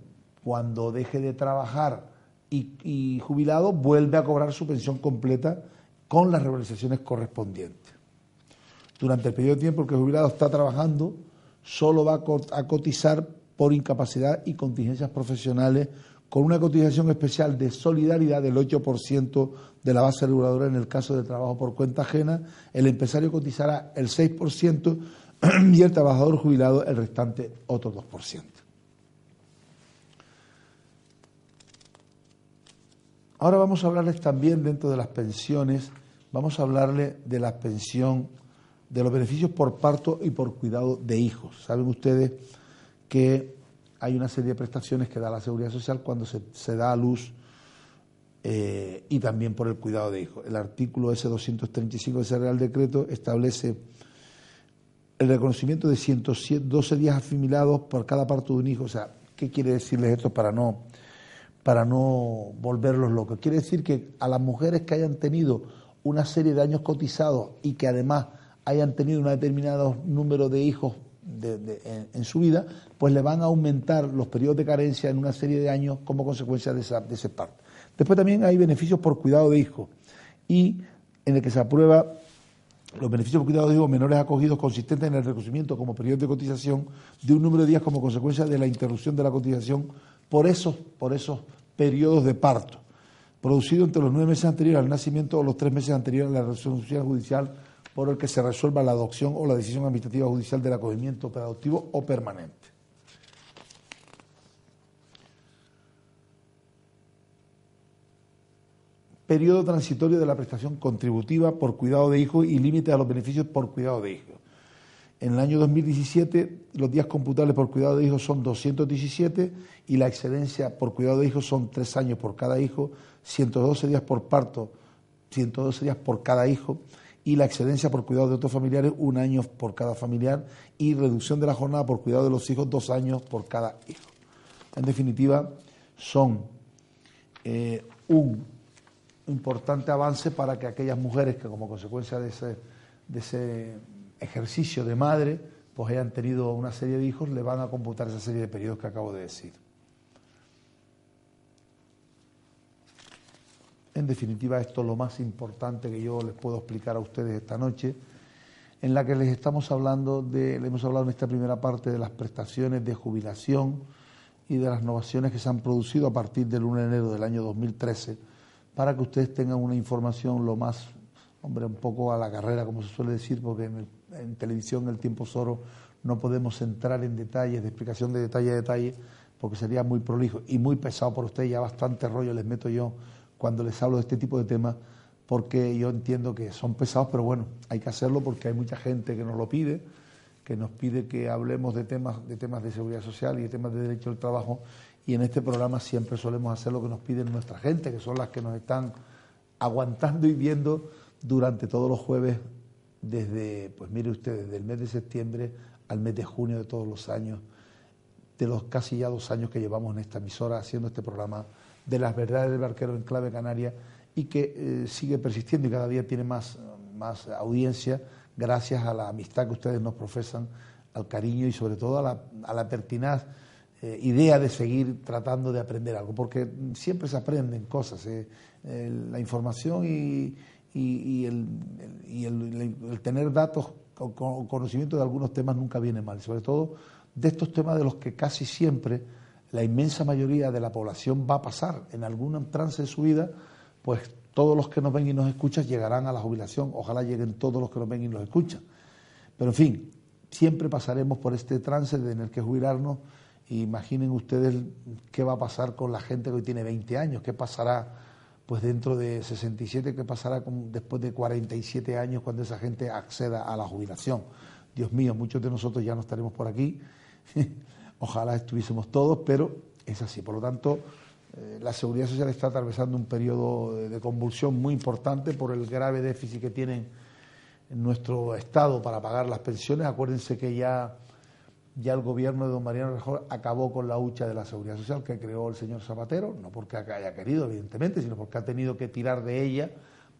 S1: cuando deje de trabajar y jubilado vuelve a cobrar su pensión completa con las regularizaciones correspondientes. Durante el periodo de tiempo en que el jubilado está trabajando, solo va a cotizar por incapacidad y contingencias profesionales con una cotización especial de solidaridad del 8% de la base reguladora en el caso de trabajo por cuenta ajena. El empresario cotizará el 6% y el trabajador jubilado el restante otro 2%. Ahora vamos a hablarles también dentro de las pensiones, vamos a hablarles de la pensión, de los beneficios por parto y por cuidado de hijos. Saben ustedes que hay una serie de prestaciones que da la Seguridad Social cuando se da a luz y también por el cuidado de hijos. El artículo S235 de ese Real Decreto establece el reconocimiento de 112 días asimilados por cada parto de un hijo. O sea, ¿qué quiere decirles esto para no volverlos locos? Quiere decir que a las mujeres que hayan tenido una serie de años cotizados y que además hayan tenido un determinado número de hijos en su vida, pues le van a aumentar los periodos de carencia en una serie de años como consecuencia de ese parto. Después también hay beneficios por cuidado de hijos y en el que se aprueba los beneficios por cuidado de hijos menores acogidos consistentes en el reconocimiento como periodo de cotización de un número de días como consecuencia de la interrupción de la cotización por esos periodos de parto, producido entre los 9 meses anteriores al nacimiento o los 3 meses anteriores a la resolución judicial por el que se resuelva la adopción o la decisión administrativa judicial del acogimiento preadoptivo o permanente. Periodo transitorio de la prestación contributiva por cuidado de hijos y límite a los beneficios por cuidado de hijos. En el año 2017 los días computables por cuidado de hijos son 217 y la excedencia por cuidado de hijos son 3 años por cada hijo, 112 días por parto, 112 días por cada hijo y la excedencia por cuidado de otros familiares 1 año por cada familiar y reducción de la jornada por cuidado de los hijos 2 años por cada hijo. En definitiva, son un importante avance para que aquellas mujeres que como consecuencia de ese ejercicio de madre pues hayan tenido una serie de hijos, le van a computar esa serie de periodos que acabo de decir. En definitiva, esto es lo más importante que yo les puedo explicar a ustedes esta noche, en la que les hemos hablado en esta primera parte de las prestaciones de jubilación y de las innovaciones que se han producido a partir del 1 de enero del año 2013, para que ustedes tengan una información lo más, un poco a la carrera, como se suele decir, porque en televisión, en el tiempo es oro, no podemos entrar en detalles, de explicación de detalle a detalle, porque sería muy prolijo y muy pesado por ustedes, ya bastante rollo les meto yo cuando les hablo de este tipo de temas, porque yo entiendo que son pesados, pero bueno, hay que hacerlo porque hay mucha gente que nos lo pide, que nos pide que hablemos de temas de seguridad social y de temas de derecho al trabajo, y en este programa siempre solemos hacer lo que nos piden nuestra gente, que son las que nos están aguantando y viendo durante todos los jueves, desde, pues mire usted, desde el mes de septiembre al mes de junio de todos los años, de los casi ya 2 años que llevamos en esta emisora haciendo este programa de las verdades del barquero en clave canaria y que sigue persistiendo y cada día tiene más audiencia gracias a la amistad que ustedes nos profesan, al cariño y sobre todo a la pertinaz idea de seguir tratando de aprender algo, porque siempre se aprenden cosas, la información y el tener datos o conocimiento de algunos temas nunca viene mal, sobre todo de estos temas de los que casi siempre la inmensa mayoría de la población va a pasar en algún trance de su vida, pues todos los que nos ven y nos escuchan llegarán a la jubilación, ojalá lleguen todos los que nos ven y nos escuchan. Pero en fin, siempre pasaremos por este trance de tener que jubilarnos. Imaginen ustedes qué va a pasar con la gente que hoy tiene 20 años, qué pasará pues dentro de 67, qué pasará después de 47 años cuando esa gente acceda a la jubilación. Dios mío, muchos de nosotros ya no estaremos por aquí, ojalá estuviésemos todos, pero es así. Por lo tanto, la Seguridad Social está atravesando un periodo de convulsión muy importante por el grave déficit que tienen en nuestro Estado para pagar las pensiones. Acuérdense que ya el gobierno de don Mariano Rajoy acabó con la hucha de la Seguridad Social que creó el señor Zapatero, no porque haya querido, evidentemente, sino porque ha tenido que tirar de ella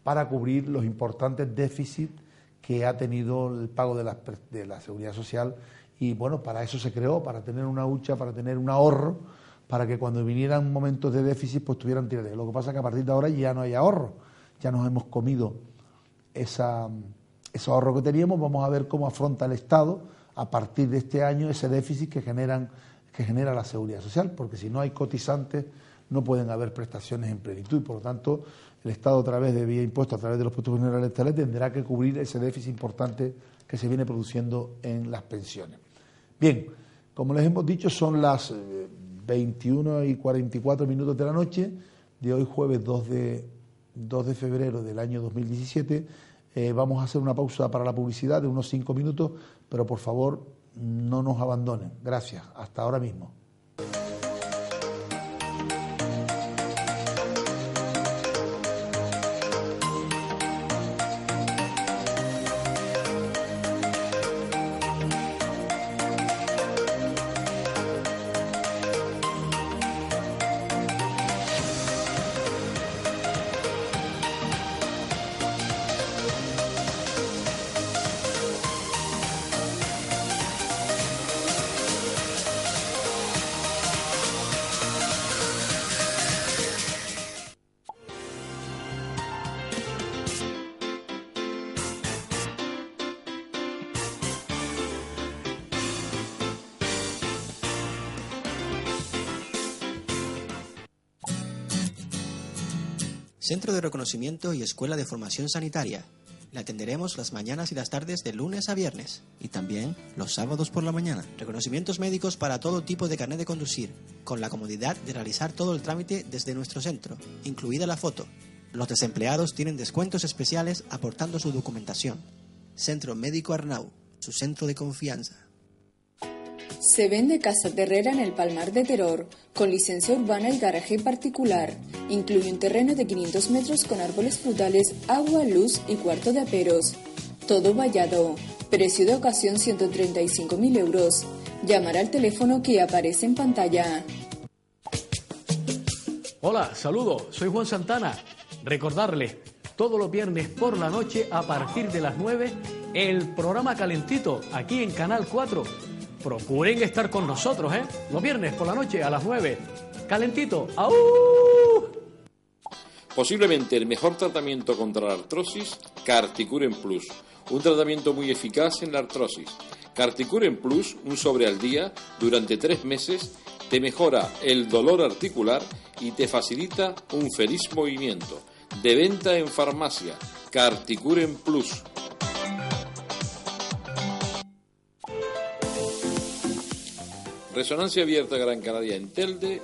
S1: para cubrir los importantes déficits que ha tenido el pago de la Seguridad Social. Y bueno, para eso se creó, para tener una hucha, para tener un ahorro, para que cuando vinieran momentos de déficit pues tuvieran tirar de ella. Lo que pasa es que a partir de ahora ya no hay ahorro, ya nos hemos comido ese ahorro que teníamos. Vamos a ver cómo afronta el Estado a partir de este año ese déficit que genera la Seguridad Social, porque si no hay cotizantes no pueden haber prestaciones en plenitud y por lo tanto el Estado a través de vía impuestos, a través de los puestos generales estatales, tendrá que cubrir ese déficit importante que se viene produciendo en las pensiones. Bien, como les hemos dicho, son las 21:44 de la noche de hoy jueves 2 de febrero del año 2017. Vamos a hacer una pausa para la publicidad de unos 5 minutos, pero por favor no nos abandonen. Gracias. Hasta ahora mismo.
S2: Centro de Reconocimiento y Escuela de Formación Sanitaria. Le atenderemos las mañanas y las tardes de lunes a viernes y también los sábados por la mañana. Reconocimientos médicos para todo tipo de carnet de conducir, con la comodidad de realizar todo el trámite desde nuestro centro, incluida la foto. Los desempleados tienen descuentos especiales aportando su documentación. Centro Médico Arnau, su centro de confianza.
S3: Se vende casa terrera en el Palmar de Teror, con licencia urbana y garaje particular. Incluye un terreno de 500 metros con árboles frutales, agua, luz y cuarto de aperos. Todo vallado. Precio de ocasión 135.000 euros. Llamar al teléfono que aparece en pantalla.
S4: Hola, saludos, soy Juan Santana. Recordarles, todos los viernes por la noche a partir de las 9, el programa Calentito, aquí en Canal 4. Procuren estar con nosotros, los viernes por la noche a las 9. Calentito, ¡aú!
S5: Posiblemente el mejor tratamiento contra la artrosis, Carticuren Plus. Un tratamiento muy eficaz en la artrosis. Carticuren Plus, un sobre al día, durante 3 meses, te mejora el dolor articular y te facilita un feliz movimiento. De venta en farmacia, Carticuren Plus. Resonancia Abierta Gran Canaria en Telde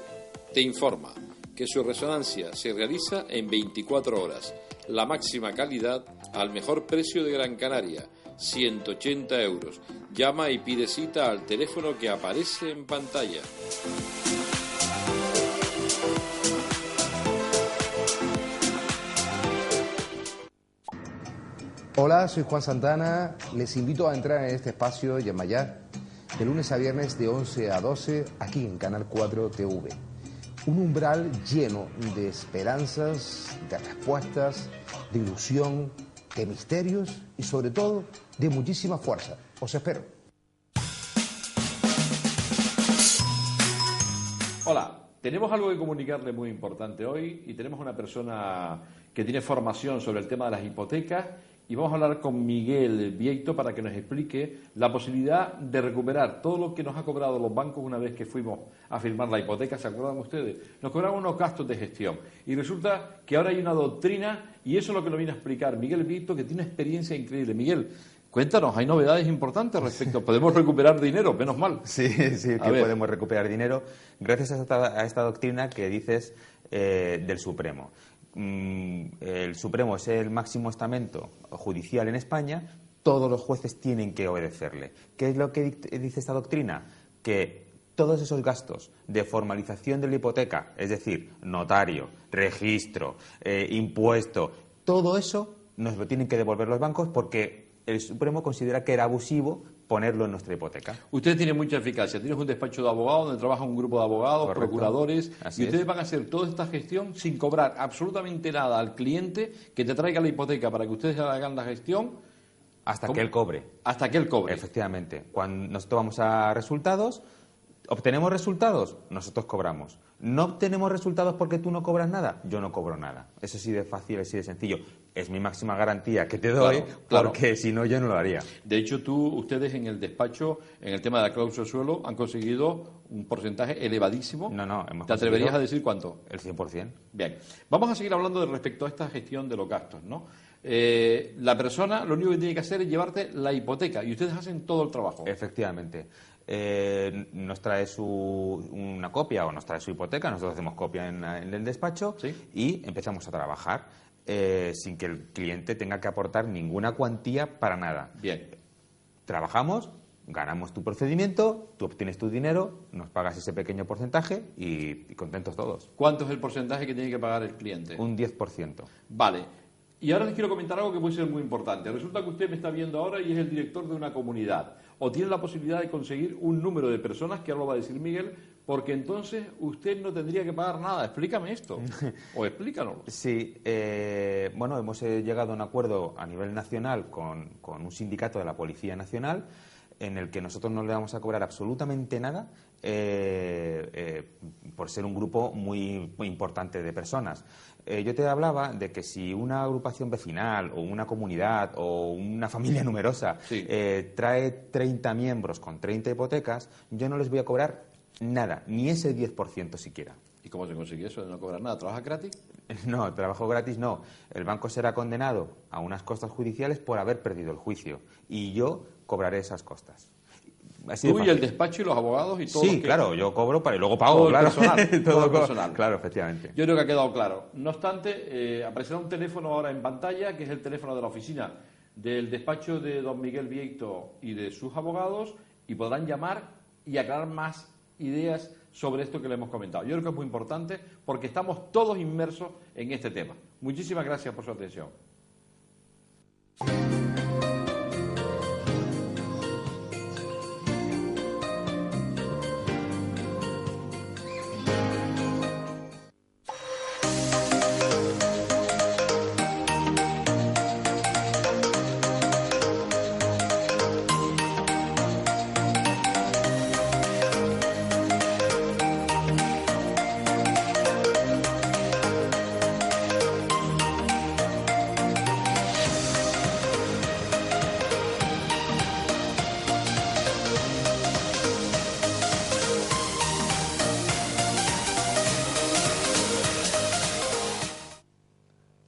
S5: te informa que su resonancia se realiza en 24 horas. La máxima calidad al mejor precio de Gran Canaria, 180 euros. Llama y pide cita al teléfono que aparece en pantalla.
S6: Hola, soy Juan Santana. Les invito a entrar en este espacio Yamayá de lunes a viernes de 11 a 12 aquí en Canal 4 TV. Un umbral lleno de esperanzas, de respuestas, de ilusión, de misterios y sobre todo de muchísima fuerza. Os espero.
S7: Hola,
S5: tenemos algo que comunicarle muy importante hoy y tenemos una persona que tiene formación sobre el tema de las hipotecas y vamos a hablar con Miguel Vieito para que nos explique la posibilidad de recuperar todo lo que nos ha cobrado los bancos una vez que fuimos a firmar la hipoteca. ¿Se acuerdan ustedes? Nos cobraban unos gastos de gestión y resulta que ahora hay una doctrina y eso es lo que nos viene a explicar Miguel Vieito, que tiene una experiencia increíble. Miguel, cuéntanos, hay novedades importantes respecto. ¿Podemos recuperar dinero? Menos mal.
S7: Sí, que podemos recuperar dinero gracias a esta doctrina que dices del Supremo. El Supremo es el máximo estamento judicial en España, todos los jueces tienen que obedecerle. ¿Qué es lo que dice esta doctrina? Que todos esos gastos de formalización de la hipoteca, es decir, notario, registro, impuesto, todo eso nos lo tienen que devolver los bancos porque el Supremo considera que era abusivo ponerlo en nuestra hipoteca.
S5: Usted tiene mucha eficacia. Tienes un despacho de abogados donde trabaja un grupo de abogados, correcto, procuradores, y ustedes van a hacer toda esta gestión sin cobrar absolutamente nada al cliente que te traiga la hipoteca para que ustedes hagan la gestión.
S7: Hasta que él cobre.
S5: Hasta que él cobre.
S7: Efectivamente. Cuando nosotros vamos a resultados, ¿obtenemos resultados? Nosotros cobramos. ¿No obtenemos resultados porque tú no cobras nada? Yo no cobro nada. Eso sí de fácil, así de sencillo. Es mi máxima garantía que te doy, claro, porque si no yo no lo haría.
S5: De hecho, ustedes en el despacho, en el tema de la cláusula suelo, han conseguido un porcentaje elevadísimo. ¿Te atreverías a decir cuánto?
S7: El 100%.
S5: Bien. Vamos a seguir hablando respecto a esta gestión de los gastos, ¿no? La persona lo único que tiene que hacer es llevarte la hipoteca y ustedes hacen todo el trabajo.
S7: Efectivamente. Nos trae una copia o nos trae su hipoteca, nosotros hacemos copia en el despacho, ¿sí?, y empezamos a trabajar sin que el cliente tenga que aportar ninguna cuantía para nada.
S5: Bien.
S7: Trabajamos, ganamos tu procedimiento, tú obtienes tu dinero, nos pagas ese pequeño porcentaje y contentos todos.
S5: ¿Cuánto es el porcentaje que tiene que pagar el cliente?
S7: Un 10%.
S5: Vale. Y ahora les quiero comentar algo que puede ser muy importante. Resulta que usted me está viendo ahora y es el director de una comunidad. O tiene la posibilidad de conseguir un número de personas, que ahora lo va a decir Miguel, porque entonces usted no tendría que pagar nada. Explícame esto. O explícanos.
S7: Sí. Bueno, hemos llegado a un acuerdo a nivel nacional con un sindicato de la Policía Nacional en el que nosotros no le vamos a cobrar absolutamente nada por ser un grupo muy importante de personas. Yo te hablaba de que si una agrupación vecinal o una comunidad o una familia numerosa, sí, trae 30 miembros con 30 hipotecas, yo no les voy a cobrar nada, ni ese 10% siquiera.
S5: ¿Y cómo se consigue eso de no cobrar nada? ¿Trabajas gratis?
S7: No, trabajo gratis no. El banco será condenado a unas costas judiciales por haber perdido el juicio y yo cobraré esas costas.
S5: Tú y el despacho y los abogados y todo.
S7: Sí, claro, yo cobro y luego pago,
S5: todo
S7: claro.
S5: El personal, todo el personal.
S7: Claro, efectivamente.
S5: Yo creo que ha quedado claro. No obstante, aparecerá un teléfono ahora en pantalla, que es el teléfono de la oficina del despacho de don Miguel Vieito y de sus abogados, y podrán llamar y aclarar más ideas sobre esto que le hemos comentado. Yo creo que es muy importante porque estamos todos inmersos en este tema. Muchísimas gracias por su atención.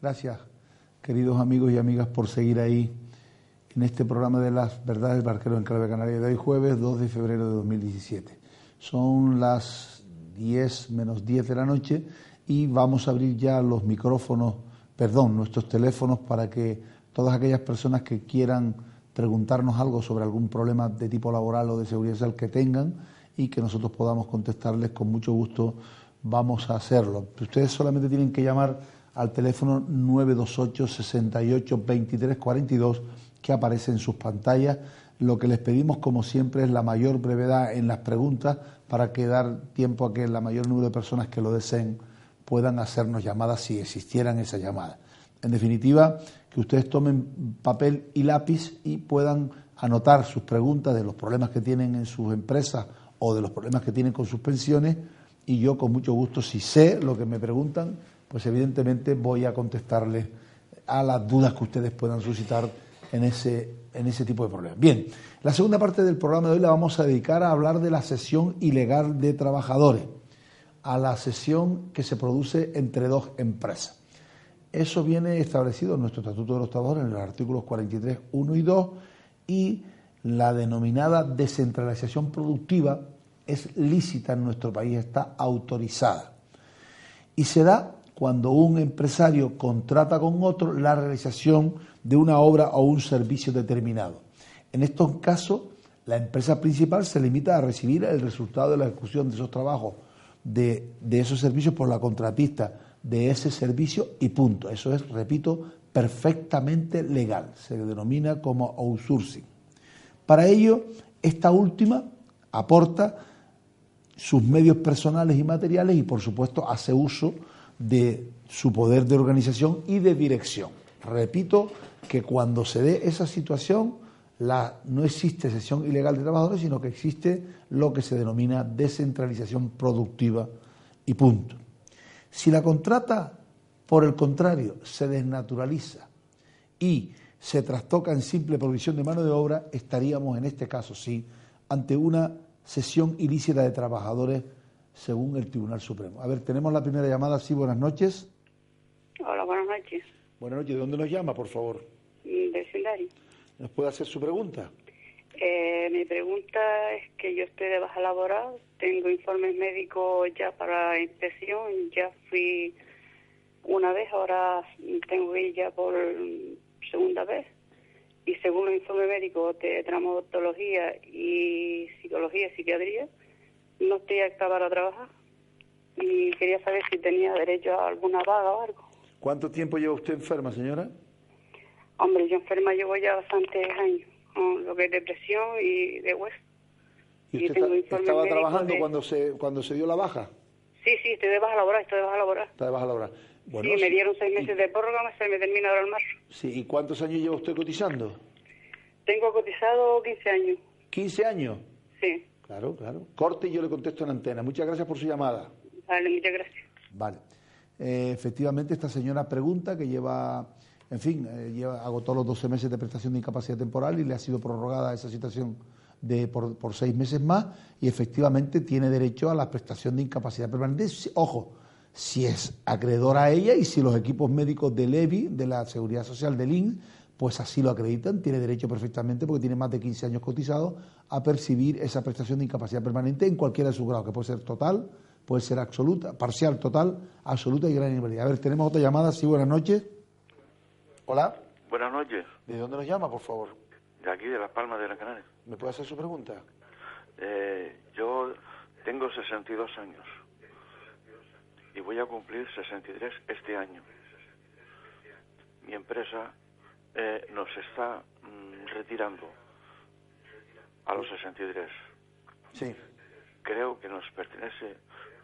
S1: Gracias, queridos amigos y amigas, por seguir ahí en este programa de las verdades del barquero en clave canaria de hoy, jueves 2 de febrero de 2017. Son las 10 menos 10 de la noche y vamos a abrir ya los micrófonos, nuestros teléfonos, para que todas aquellas personas que quieran preguntarnos algo sobre algún problema de tipo laboral o de seguridad social que tengan y que nosotros podamos contestarles, con mucho gusto vamos a hacerlo. Ustedes solamente tienen que llamar al teléfono 928 68 23 42 que aparece en sus pantallas. Lo que les pedimos, como siempre, es la mayor brevedad en las preguntas para que dar tiempo a que el mayor número de personas que lo deseen puedan hacernos llamadas si existieran esas llamadas. En definitiva, que ustedes tomen papel y lápiz y puedan anotar sus preguntas de los problemas que tienen en sus empresas o de los problemas que tienen con sus pensiones, y yo con mucho gusto, si sé lo que me preguntan, pues evidentemente voy a contestarles a las dudas que ustedes puedan suscitar en ese tipo de problemas. Bien, la segunda parte del programa de hoy la vamos a dedicar a hablar de la cesión ilegal de trabajadores, a la cesión que se produce entre dos empresas. Eso viene establecido en nuestro Estatuto de los Trabajadores, en los artículos 43, 1 y 2, y la denominada descentralización productiva es lícita en nuestro país, está autorizada. Y se da cuando un empresario contrata con otro la realización de una obra o un servicio determinado. En estos casos, la empresa principal se limita a recibir el resultado de la ejecución de esos trabajos, de esos servicios por la contratista de ese servicio y punto. Eso es, repito, perfectamente legal. Se denomina como outsourcing. Para ello, esta última aporta sus medios personales y materiales y, por supuesto, hace uso de su poder de organización y de dirección. Repito que cuando se dé esa situación, no existe cesión ilegal de trabajadores, sino que existe lo que se denomina descentralización productiva y punto. Si la contrata, por el contrario, se desnaturaliza y se trastoca en simple provisión de mano de obra, estaríamos en este caso, sí, ante una cesión ilícita de trabajadores según el Tribunal Supremo. A ver, tenemos la primera llamada. Sí, buenas noches.
S8: Hola, buenas noches.
S1: Buenas noches. ¿De dónde nos llama, por favor?
S8: Del vecindario.
S1: ¿Nos puede hacer su pregunta?
S8: Mi pregunta es que yo estoy de baja laboral, tengo informes médicos ya para inspección, ya fui una vez, ahora tengo que ir ya por segunda vez. Y según los informes médicos de traumatología y psicología y psiquiatría, no estoy apta para trabajar. Y quería saber si tenía derecho a alguna paga o algo.
S1: ¿Cuánto tiempo lleva usted enferma, señora?
S8: Hombre, yo enferma llevo ya bastantes años, con lo que es depresión y de hueso.
S1: ¿Y usted estaba trabajando cuando se dio la baja?
S8: Sí, estoy de baja laboral,
S1: Está de baja laboral. Bueno,
S8: sí, me dieron 6 meses de prórroga, se me termina ahora el marzo.
S1: Sí, ¿y cuántos años lleva usted cotizando?
S8: Tengo cotizado 15 años.
S1: ¿15 años?
S8: Sí.
S1: Claro. Corte y yo le contesto en antena. Muchas gracias por su llamada.
S8: Vale, muchas gracias.
S1: Vale. Efectivamente, esta señora pregunta que agotó los 12 meses de prestación de incapacidad temporal y le ha sido prorrogada esa situación por 6 meses más, y efectivamente tiene derecho a la prestación de incapacidad permanente. Ojo, si es acreedora a ella y si los equipos médicos del EBI, de la Seguridad Social del INS, pues así lo acreditan, tiene derecho perfectamente, porque tiene más de 15 años cotizados, a percibir esa prestación de incapacidad permanente en cualquiera de sus grados, que puede ser total, puede ser absoluta, parcial, total, absoluta y gran invalidez. A ver, tenemos otra llamada. Sí, buenas noches. Hola.
S9: Buenas noches.
S1: ¿De dónde nos llama, por favor?
S9: De aquí, de Las Palmas de Gran Canaria.
S1: ¿Me puede hacer su pregunta?
S9: Yo tengo 62 años y voy a cumplir 63 este año. Mi empresa nos está retirando a los 63.
S1: Sí.
S9: Creo que nos pertenece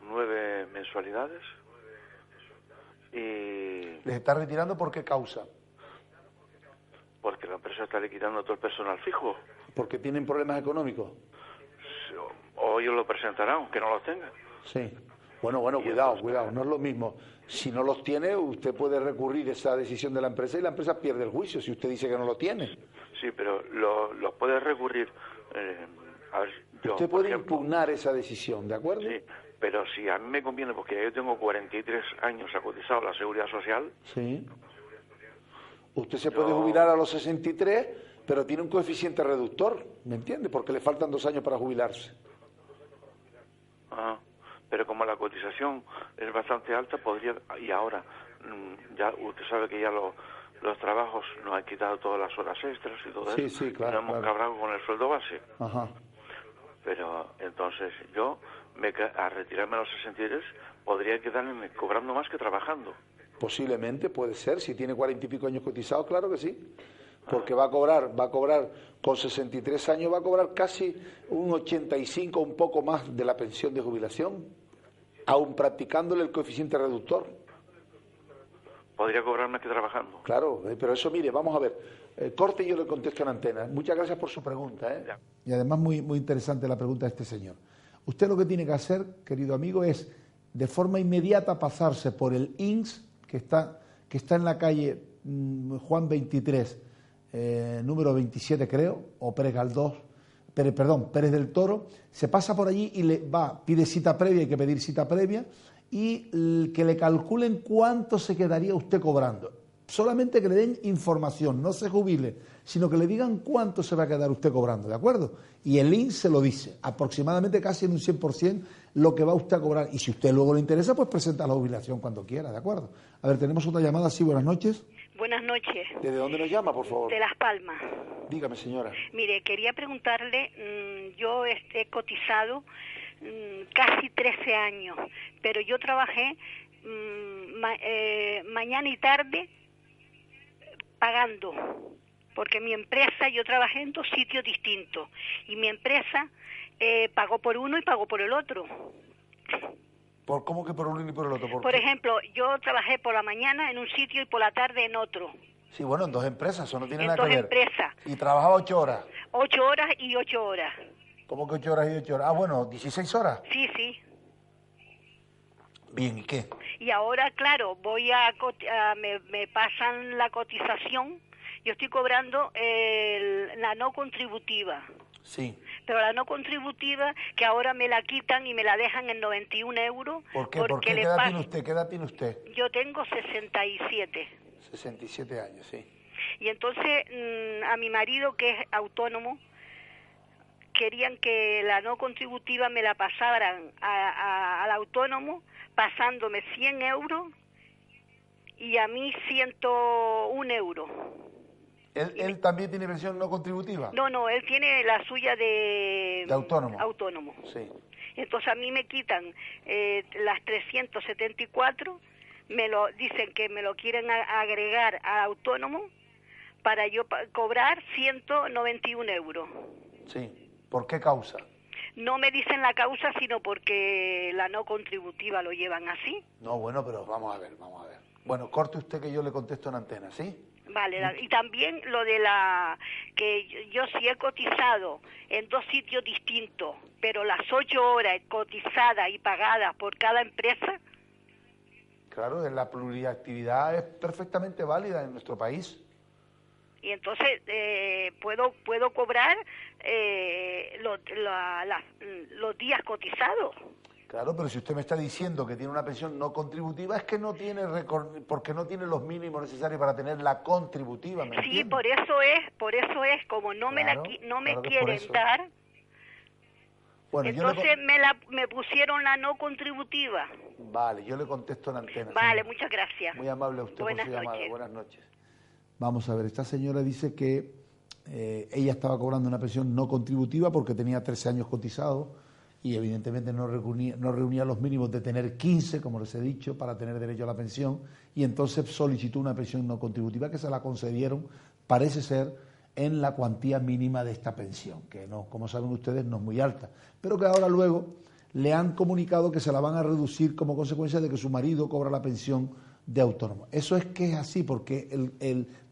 S9: 9 mensualidades y...
S1: ¿Les está retirando por qué causa?
S9: Porque la empresa está liquidando todo el personal fijo.
S1: ¿Porque tienen problemas económicos?
S9: O ellos lo presentarán, aunque no los tengan.
S1: Sí. Bueno, cuidado, no es lo mismo. Si no los tiene, usted puede recurrir esa decisión de la empresa y la empresa pierde el juicio si usted dice que no lo tiene.
S9: Sí, pero los puede recurrir. A ver,
S1: usted puede impugnar esa decisión, ¿de acuerdo?
S9: Sí, pero si a mí me conviene, porque yo tengo 43 años cotizado a la Seguridad Social.
S1: Sí. Usted se puede jubilar a los 63, pero tiene un coeficiente reductor, ¿me entiende? Porque le faltan 2 años para jubilarse.
S9: Pero como la cotización es bastante alta, podría... Y ahora, ya usted sabe que ya los trabajos nos han quitado todas las horas extras y todo eso.
S1: Sí, claro.
S9: Nos hemos cabrado con el sueldo base.
S1: Ajá.
S9: Pero entonces yo, a retirarme a los 63, podría quedarme cobrando más que trabajando.
S1: Posiblemente, puede ser. Si tiene 40 y pico años cotizados, claro que sí. Porque va a cobrar con 63 años, va a cobrar casi un 85, un poco más de la pensión de jubilación, aún practicándole el coeficiente reductor.
S9: Podría cobrar más que trabajando.
S1: Claro, pero eso, mire, vamos a ver. Corte y yo le contesto en antena. Muchas gracias por su pregunta.
S9: Ya.
S1: Y además muy interesante la pregunta de este señor. Usted lo que tiene que hacer, querido amigo, es de forma inmediata pasarse por el INS, que está en la calle Juan 23, número 27 creo, o Pérez Galdós, Pérez del Toro, se pasa por allí y pide cita previa, hay que pedir cita previa, y que le calculen cuánto se quedaría usted cobrando. Solamente que le den información, no se jubile, sino que le digan cuánto se va a quedar usted cobrando, ¿de acuerdo? Y el INS se lo dice, aproximadamente casi en un 100% lo que va usted a cobrar. Y si usted luego le interesa, pues presenta la jubilación cuando quiera, ¿de acuerdo? A ver, tenemos otra llamada, sí, buenas noches.
S10: Buenas noches.
S1: ¿Desde dónde nos llama, por favor?
S10: De Las Palmas.
S1: Dígame, señora.
S10: Mire, quería preguntarle, yo he cotizado casi 13 años, pero yo trabajé mañana y tarde pagando, porque mi empresa, yo trabajé en 2 sitios distintos, y mi empresa pagó por uno y pagó por el otro.
S1: ¿Cómo que por uno y por el otro?
S10: Por ejemplo, yo trabajé por la mañana en un sitio y por la tarde en otro.
S1: Sí, bueno, en 2 empresas, eso no tiene nada
S10: que ver.
S1: En
S10: 2 empresas.
S1: ¿Y trabajaba 8 horas?
S10: 8 horas y 8 horas.
S1: ¿Cómo que 8 horas y 8 horas? Ah, bueno, 16 horas.
S10: Sí, sí.
S1: Bien, ¿y qué?
S10: Y ahora, claro, me pasan la cotización. Yo estoy cobrando la no contributiva.
S1: Sí.
S10: Pero la no contributiva, que ahora me la quitan y me la dejan en 91 euros.
S1: ¿Por qué? ¿Por qué? ¿Qué edad tiene usted? ¿Qué edad tiene usted?
S10: Yo tengo 67.
S1: 67 años, sí.
S10: Y entonces a mi marido, que es autónomo, querían que la no contributiva me la pasaran al autónomo, pasándome 100 euros y a mí 101 euros.
S1: ¿Él también tiene pensión no contributiva?
S10: No, él tiene la suya de
S1: autónomo.
S10: Autónomo.
S1: Sí.
S10: Entonces a mí me quitan las 374, dicen que me lo quieren agregar a autónomo para yo cobrar 191 euros.
S1: Sí. ¿Por qué causa?
S10: No me dicen la causa, sino porque la no contributiva lo llevan así.
S1: No, bueno, pero vamos a ver. Bueno, corte usted que yo le contesto en antena, ¿sí?
S10: Vale, y también lo de que yo sí he cotizado en 2 sitios distintos, pero las 8 horas cotizadas y pagadas por cada empresa.
S1: Claro, la pluriactividad es perfectamente válida en nuestro país.
S10: Y entonces puedo cobrar los días cotizados.
S1: Claro, pero si usted me está diciendo que tiene una pensión no contributiva, es que no tiene porque no tiene los mínimos necesarios para tener la contributiva, ¿me entiende?
S10: Sí, por eso es, como no me quieren dar, bueno, entonces me pusieron la no contributiva.
S1: Vale, yo le contesto en antena.
S10: Vale, señora. Muchas gracias.
S1: Muy amable a usted por su llamada.
S10: Noches.
S1: Buenas noches. Vamos a ver, esta señora dice que ella estaba cobrando una pensión no contributiva porque tenía 13 años cotizados y evidentemente no reunía los mínimos de tener 15, como les he dicho, para tener derecho a la pensión, y entonces solicitó una pensión no contributiva que se la concedieron, parece ser, en la cuantía mínima de esta pensión, que no, como saben ustedes, no es muy alta, pero que ahora luego le han comunicado que se la van a reducir como consecuencia de que su marido cobra la pensión de autónomo. Eso es que es así, porque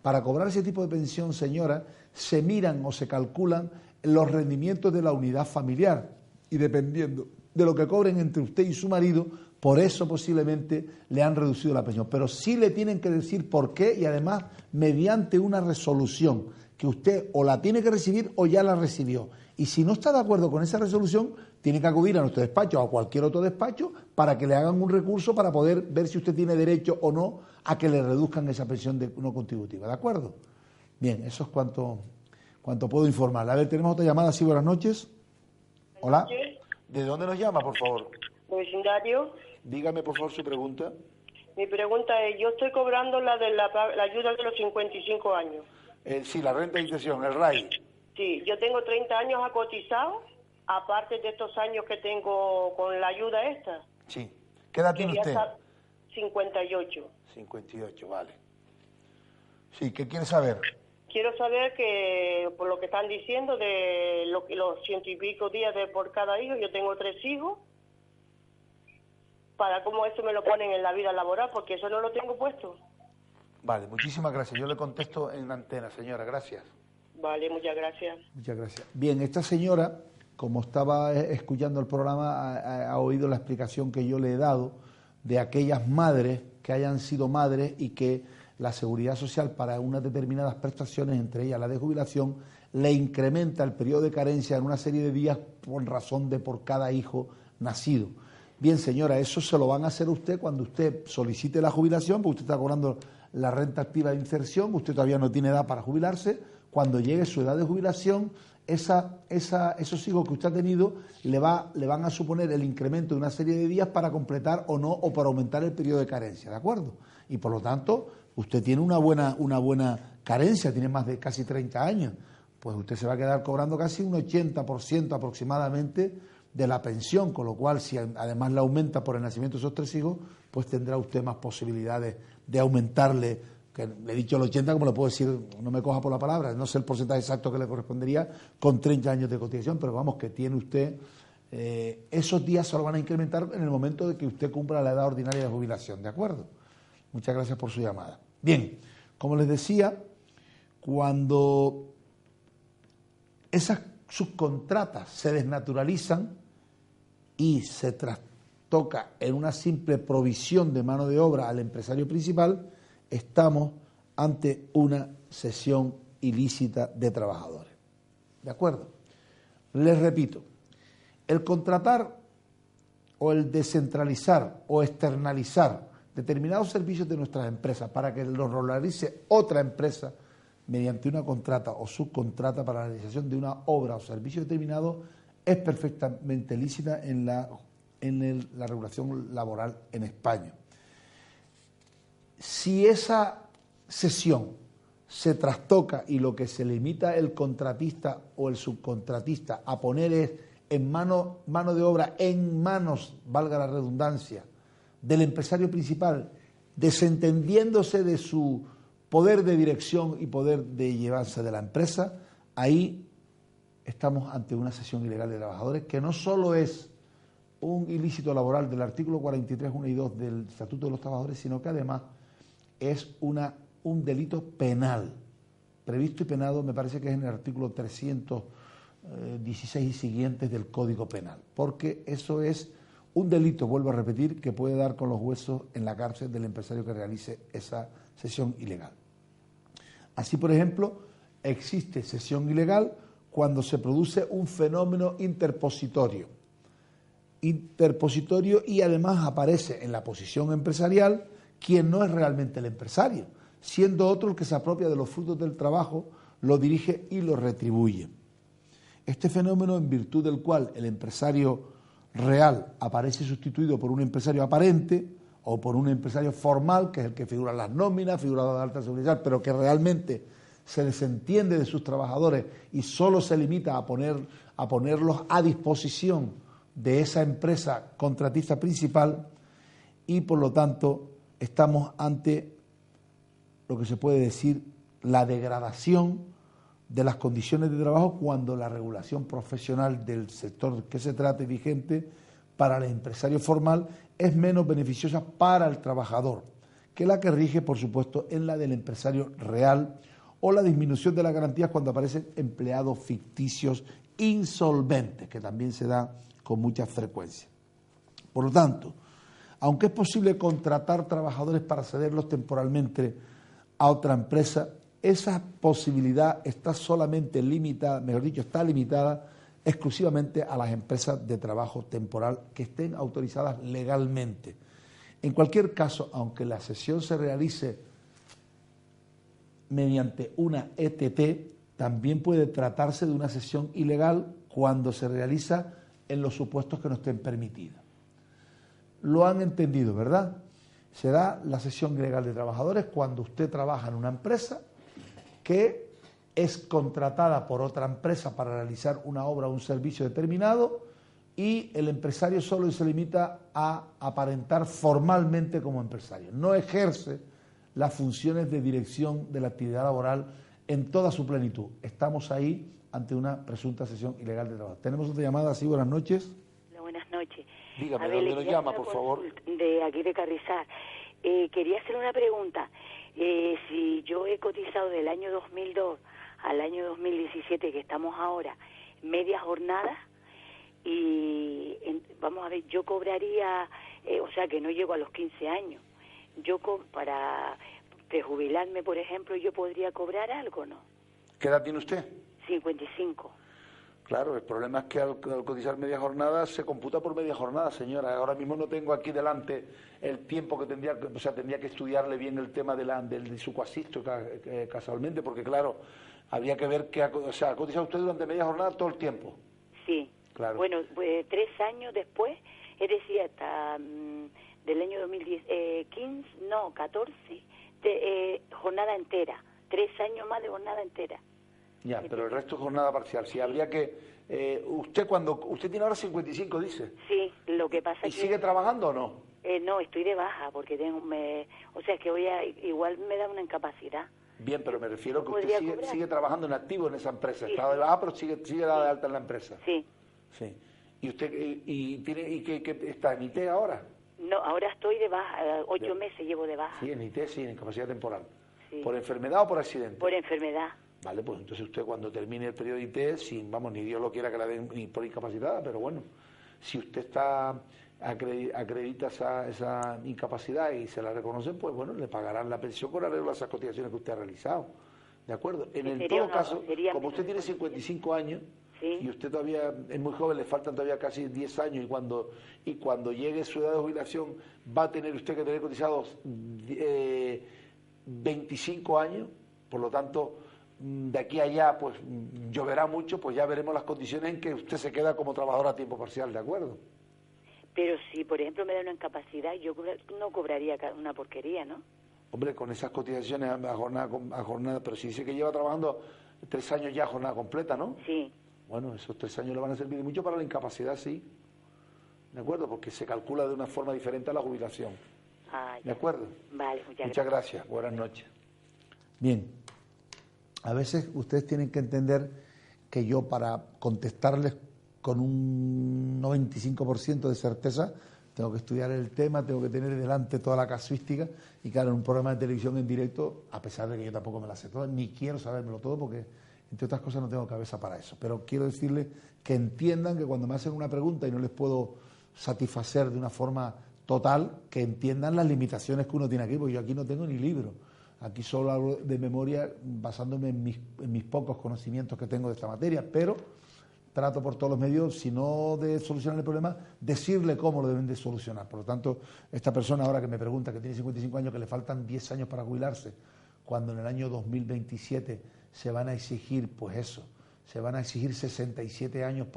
S1: para cobrar ese tipo de pensión, señora, se miran o se calculan los rendimientos de la unidad familiar, y dependiendo de lo que cobren entre usted y su marido, por eso posiblemente le han reducido la pensión. Pero sí le tienen que decir por qué, y además mediante una resolución que usted o la tiene que recibir o ya la recibió. Y si no está de acuerdo con esa resolución, tiene que acudir a nuestro despacho o a cualquier otro despacho para que le hagan un recurso para poder ver si usted tiene derecho o no a que le reduzcan esa pensión no contributiva. ¿De acuerdo? Bien, eso es cuanto puedo informar. A ver, tenemos otra llamada. Sí, buenas noches. Hola. ¿De dónde nos llama, por favor?
S11: Vecindario.
S1: Dígame, por favor, su pregunta.
S11: Mi pregunta es, yo estoy cobrando la ayuda de los 55 años.
S1: Sí, la renta de inserción, el RAI.
S11: Sí, yo tengo 30 años cotizado, aparte de estos años que tengo con la ayuda esta.
S1: Sí. ¿Qué edad tiene usted?
S11: 58.
S1: 58, vale. Sí, ¿qué quiere saber?
S11: Quiero saber que, por lo que están diciendo, de los 100 y pico días por cada hijo, yo tengo 3 hijos, para cómo eso me lo ponen en la vida laboral, porque eso no lo tengo puesto.
S1: Vale, muchísimas gracias. Yo le contesto en antena, señora. Gracias.
S11: Vale, muchas gracias.
S1: Muchas gracias. Bien, esta señora como estaba escuchando el programa, ha oído la explicación que yo le he dado de aquellas madres que hayan sido madres y que la Seguridad Social para unas determinadas prestaciones, entre ellas la de jubilación, le incrementa el periodo de carencia en una serie de días por razón de por cada hijo nacido. Bien, señora, eso se lo van a hacer a usted cuando usted solicite la jubilación, porque usted está cobrando la renta activa de inserción, usted todavía no tiene edad para jubilarse. Cuando llegue su edad de jubilación, esos hijos que usted ha tenido le van a suponer el incremento de una serie de días para completar o no, o para aumentar el periodo de carencia, ¿de acuerdo? Y por lo tanto, usted tiene una buena carencia, tiene más de casi 30 años, pues usted se va a quedar cobrando casi un 80% aproximadamente de la pensión, con lo cual, si además le aumenta por el nacimiento de esos 3 hijos, pues tendrá usted más posibilidades de aumentarle, que le he dicho el 80, como le puedo decir, no me coja por la palabra, no sé el porcentaje exacto que le correspondería con 30 años de cotización, pero vamos, que tiene usted, esos días se lo van a incrementar en el momento de que usted cumpla la edad ordinaria de jubilación, ¿de acuerdo? Muchas gracias por su llamada. Bien, como les decía, cuando esas subcontratas se desnaturalizan y se trastoca en una simple provisión de mano de obra al empresario principal, estamos ante una cesión ilícita de trabajadores. ¿De acuerdo? Les repito, el contratar o el descentralizar o externalizar determinados servicios de nuestras empresas para que los realice otra empresa mediante una contrata o subcontrata para la realización de una obra o servicio determinado es perfectamente lícita en la regulación laboral en España. Si esa cesión se trastoca y lo que se limita el contratista o el subcontratista a poner es en mano de obra en manos, valga la redundancia, del empresario principal, desentendiéndose de su poder de dirección y poder de llevarse de la empresa, ahí estamos ante una cesión ilegal de trabajadores que no solo es un ilícito laboral del artículo 43, 1 y 2 del Estatuto de los Trabajadores, sino que además es un delito penal, previsto y penado, me parece que es en el artículo 316 y siguientes del Código Penal, porque eso es un delito, vuelvo a repetir, que puede dar con los huesos en la cárcel del empresario que realice esa cesión ilegal. Así, por ejemplo, existe cesión ilegal cuando se produce un fenómeno interpositorio y además aparece en la posición empresarial quien no es realmente el empresario, siendo otro el que se apropia de los frutos del trabajo, lo dirige y lo retribuye. Este fenómeno, en virtud del cual el empresario real aparece sustituido por un empresario aparente o por un empresario formal, que es el que figura en las nóminas, figura de alta seguridad, pero que realmente se desentiende de sus trabajadores y solo se limita a ponerlos a disposición de esa empresa contratista principal, y por lo tanto estamos ante lo que se puede decir la degradación de las condiciones de trabajo cuando la regulación profesional del sector que se trate vigente para el empresario formal es menos beneficiosa para el trabajador que la que rige, por supuesto, en la del empresario real, o la disminución de las garantías cuando aparecen empleados ficticios insolventes, que también se da con mucha frecuencia. Por lo tanto, aunque es posible contratar trabajadores para cederlos temporalmente a otra empresa, esa posibilidad está solamente limitada, mejor dicho, está limitada exclusivamente a las empresas de trabajo temporal que estén autorizadas legalmente. En cualquier caso, aunque la cesión se realice mediante una ETT, también puede tratarse de una cesión ilegal cuando se realiza en los supuestos que no estén permitidos. Lo han entendido, ¿verdad? Se da la cesión ilegal de trabajadores cuando usted trabaja en una empresa que es contratada por otra empresa para realizar una obra o un servicio determinado y el empresario solo se limita a aparentar formalmente como empresario. No ejerce las funciones de dirección de la actividad laboral en toda su plenitud. Estamos ahí ante una presunta cesión ilegal de trabajo. Tenemos otra llamada, sí, buenas noches.
S12: Hola, buenas noches.
S1: Dígame, ¿de dónde nos llama, por favor?
S12: De aquí de Carrizal. Quería hacer una pregunta. Si yo he cotizado del año 2002 al año 2017, que estamos ahora, media jornada, Y vamos a ver, yo cobraría, o sea que no llego a los 15 años. Para prejubilarme, por ejemplo, yo podría cobrar algo, ¿no?
S1: ¿Qué edad tiene usted?
S12: 55.
S1: Claro, el problema es que al cotizar media jornada se computa por media jornada, señora. Ahora mismo no tengo aquí delante el tiempo que tendría, o sea, tendría que estudiarle bien el tema de su coasisto casualmente, porque claro, habría que ver que, o sea, ha cotizado usted durante media jornada todo el tiempo.
S12: Sí.
S1: Claro.
S12: Bueno, pues 3 años después, es decir, hasta del año 14, jornada entera. 3 años más de jornada entera.
S1: Ya, pero el resto es jornada parcial. Sí, habría que... usted tiene ahora 55, dice.
S12: Sí, lo que pasa es
S1: ¿Y
S12: que...
S1: sigue trabajando o no?
S12: No, estoy de baja porque o sea, que igual me da una incapacidad.
S1: Bien, pero me refiero que usted sigue trabajando en activo en esa empresa. Sí, estaba de baja, pero sigue dada de alta en la empresa.
S12: Sí.
S1: Sí. ¿Y usted qué está en IT ahora?
S12: No, ahora estoy de baja, 8 meses llevo de baja.
S1: Sí, en IT, sí, en incapacidad temporal.
S12: Sí.
S1: ¿Por enfermedad o por accidente?
S12: Por enfermedad.
S1: Vale, pues entonces usted cuando termine el periodo de IT, ni Dios lo quiera que la den ni por incapacitada, pero bueno, si usted acredita esa incapacidad y se la reconocen, pues bueno, le pagarán la pensión con arreglo a esas cotizaciones que usted ha realizado. ¿De acuerdo? Todo caso, como usted tiene 55 años,
S12: ¿sí?
S1: Y usted todavía es muy joven, le faltan todavía casi 10 años, y cuando llegue su edad de jubilación va a tener usted que tener cotizados 25 años, por lo tanto, de aquí a allá, pues lloverá mucho, pues ya veremos las condiciones en que usted se queda como trabajador a tiempo parcial, ¿de acuerdo?
S12: Pero si, por ejemplo, me da una incapacidad, yo no cobraría una porquería, ¿no?
S1: Hombre, con esas cotizaciones a jornada, pero si dice que lleva trabajando 3 años ya a jornada completa, ¿no?
S12: Sí.
S1: Bueno, esos 3 años le van a servir de mucho para la incapacidad, sí. ¿De acuerdo? Porque se calcula de una forma diferente a la jubilación.
S12: Ah, ya.
S1: ¿De acuerdo?
S12: Vale,
S1: muchas gracias. Buenas noches. Bien. A veces ustedes tienen que entender que yo, para contestarles con un 95% de certeza, tengo que estudiar el tema, tengo que tener delante toda la casuística, y claro, en un programa de televisión en directo, a pesar de que yo tampoco me la sé toda, ni quiero sabérmelo todo, porque entre otras cosas no tengo cabeza para eso. Pero quiero decirles que entiendan que cuando me hacen una pregunta y no les puedo satisfacer de una forma total, que entiendan las limitaciones que uno tiene aquí, porque yo aquí no tengo ni libro. Aquí solo hablo de memoria basándome en mis pocos conocimientos que tengo de esta materia, pero trato por todos los medios, si no de solucionar el problema, decirle cómo lo deben de solucionar. Por lo tanto, esta persona ahora que me pregunta, que tiene 55 años, que le faltan 10 años para jubilarse, cuando en el año 2027 se van a exigir, pues eso, se van a exigir 67 años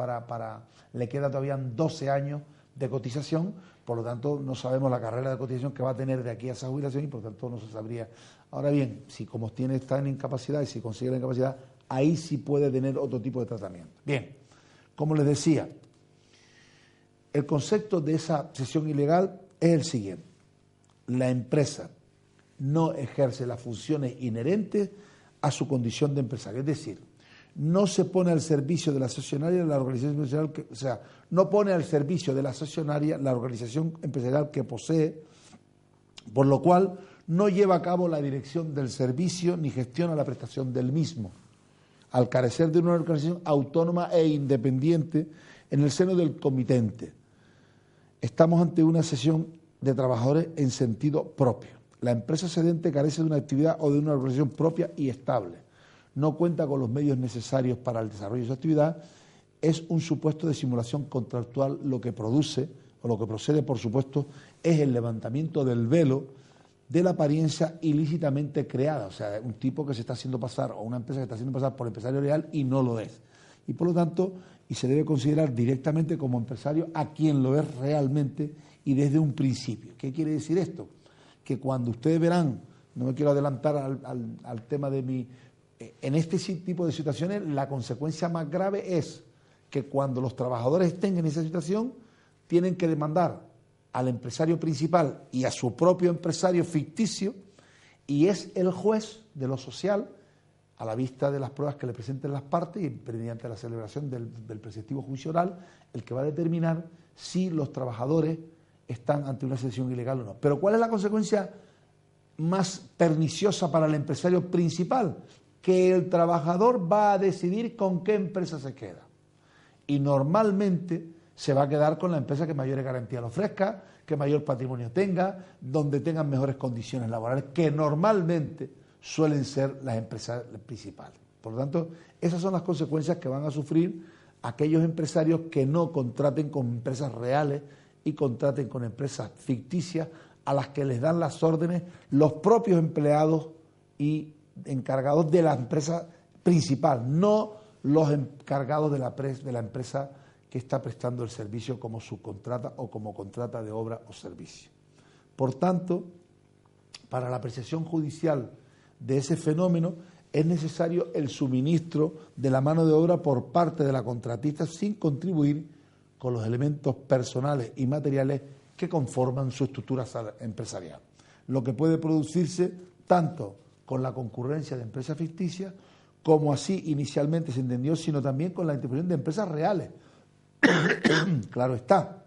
S1: le queda todavía 12 años de cotización, por lo tanto no sabemos la carrera de cotización que va a tener de aquí a esa jubilación y por lo tanto no se sabría. Ahora bien, si como está en incapacidad y si consigue la incapacidad, ahí sí puede tener otro tipo de tratamiento. Bien, como les decía, el concepto de esa cesión ilegal es el siguiente: la empresa no ejerce las funciones inherentes a su condición de empresario, es decir, no se pone al servicio de la accionaria la organización empresarial, no pone al servicio de la accionaria la organización empresarial que posee, por lo cual no lleva a cabo la dirección del servicio ni gestiona la prestación del mismo, al carecer de una organización autónoma e independiente en el seno del comitente. Estamos ante una cesión de trabajadores en sentido propio. La empresa cedente carece de una actividad o de una organización propia y estable. No cuenta con los medios necesarios para el desarrollo de su actividad. Es un supuesto de simulación contractual. Lo que produce, o lo que procede, por supuesto, es el levantamiento del velo de la apariencia ilícitamente creada, o sea, un tipo que se está haciendo pasar, o una empresa que está haciendo pasar por empresario real y no lo es. Y por lo tanto, y se debe considerar directamente como empresario a quien lo es realmente y desde un principio. ¿Qué quiere decir esto? Que cuando ustedes verán, no me quiero adelantar al tema de en este tipo de situaciones, la consecuencia más grave es que cuando los trabajadores estén en esa situación, tienen que demandar al empresario principal y a su propio empresario ficticio, y es el juez de lo social, a la vista de las pruebas que le presenten las partes y mediante la celebración del preceptivo juicio oral, el que va a determinar si los trabajadores están ante una cesión ilegal o no. Pero ¿cuál es la consecuencia más perniciosa para el empresario principal? Que el trabajador va a decidir con qué empresa se queda. Y normalmente se va a quedar con la empresa que mayores garantías le ofrezca, que mayor patrimonio tenga, donde tengan mejores condiciones laborales, que normalmente suelen ser las empresas principales. Por lo tanto, esas son las consecuencias que van a sufrir aquellos empresarios que no contraten con empresas reales y contraten con empresas ficticias a las que les dan las órdenes los propios empleados y encargados de la empresa principal, no los encargados de la empresa que está prestando el servicio como subcontrata o como contrata de obra o servicio. Por tanto, para la apreciación judicial de ese fenómeno es necesario el suministro de la mano de obra por parte de la contratista sin contribuir con los elementos personales y materiales que conforman su estructura empresarial, lo que puede producirse tanto con la concurrencia de empresas ficticias, como así inicialmente se entendió, sino también con la intervención de empresas reales. Claro está.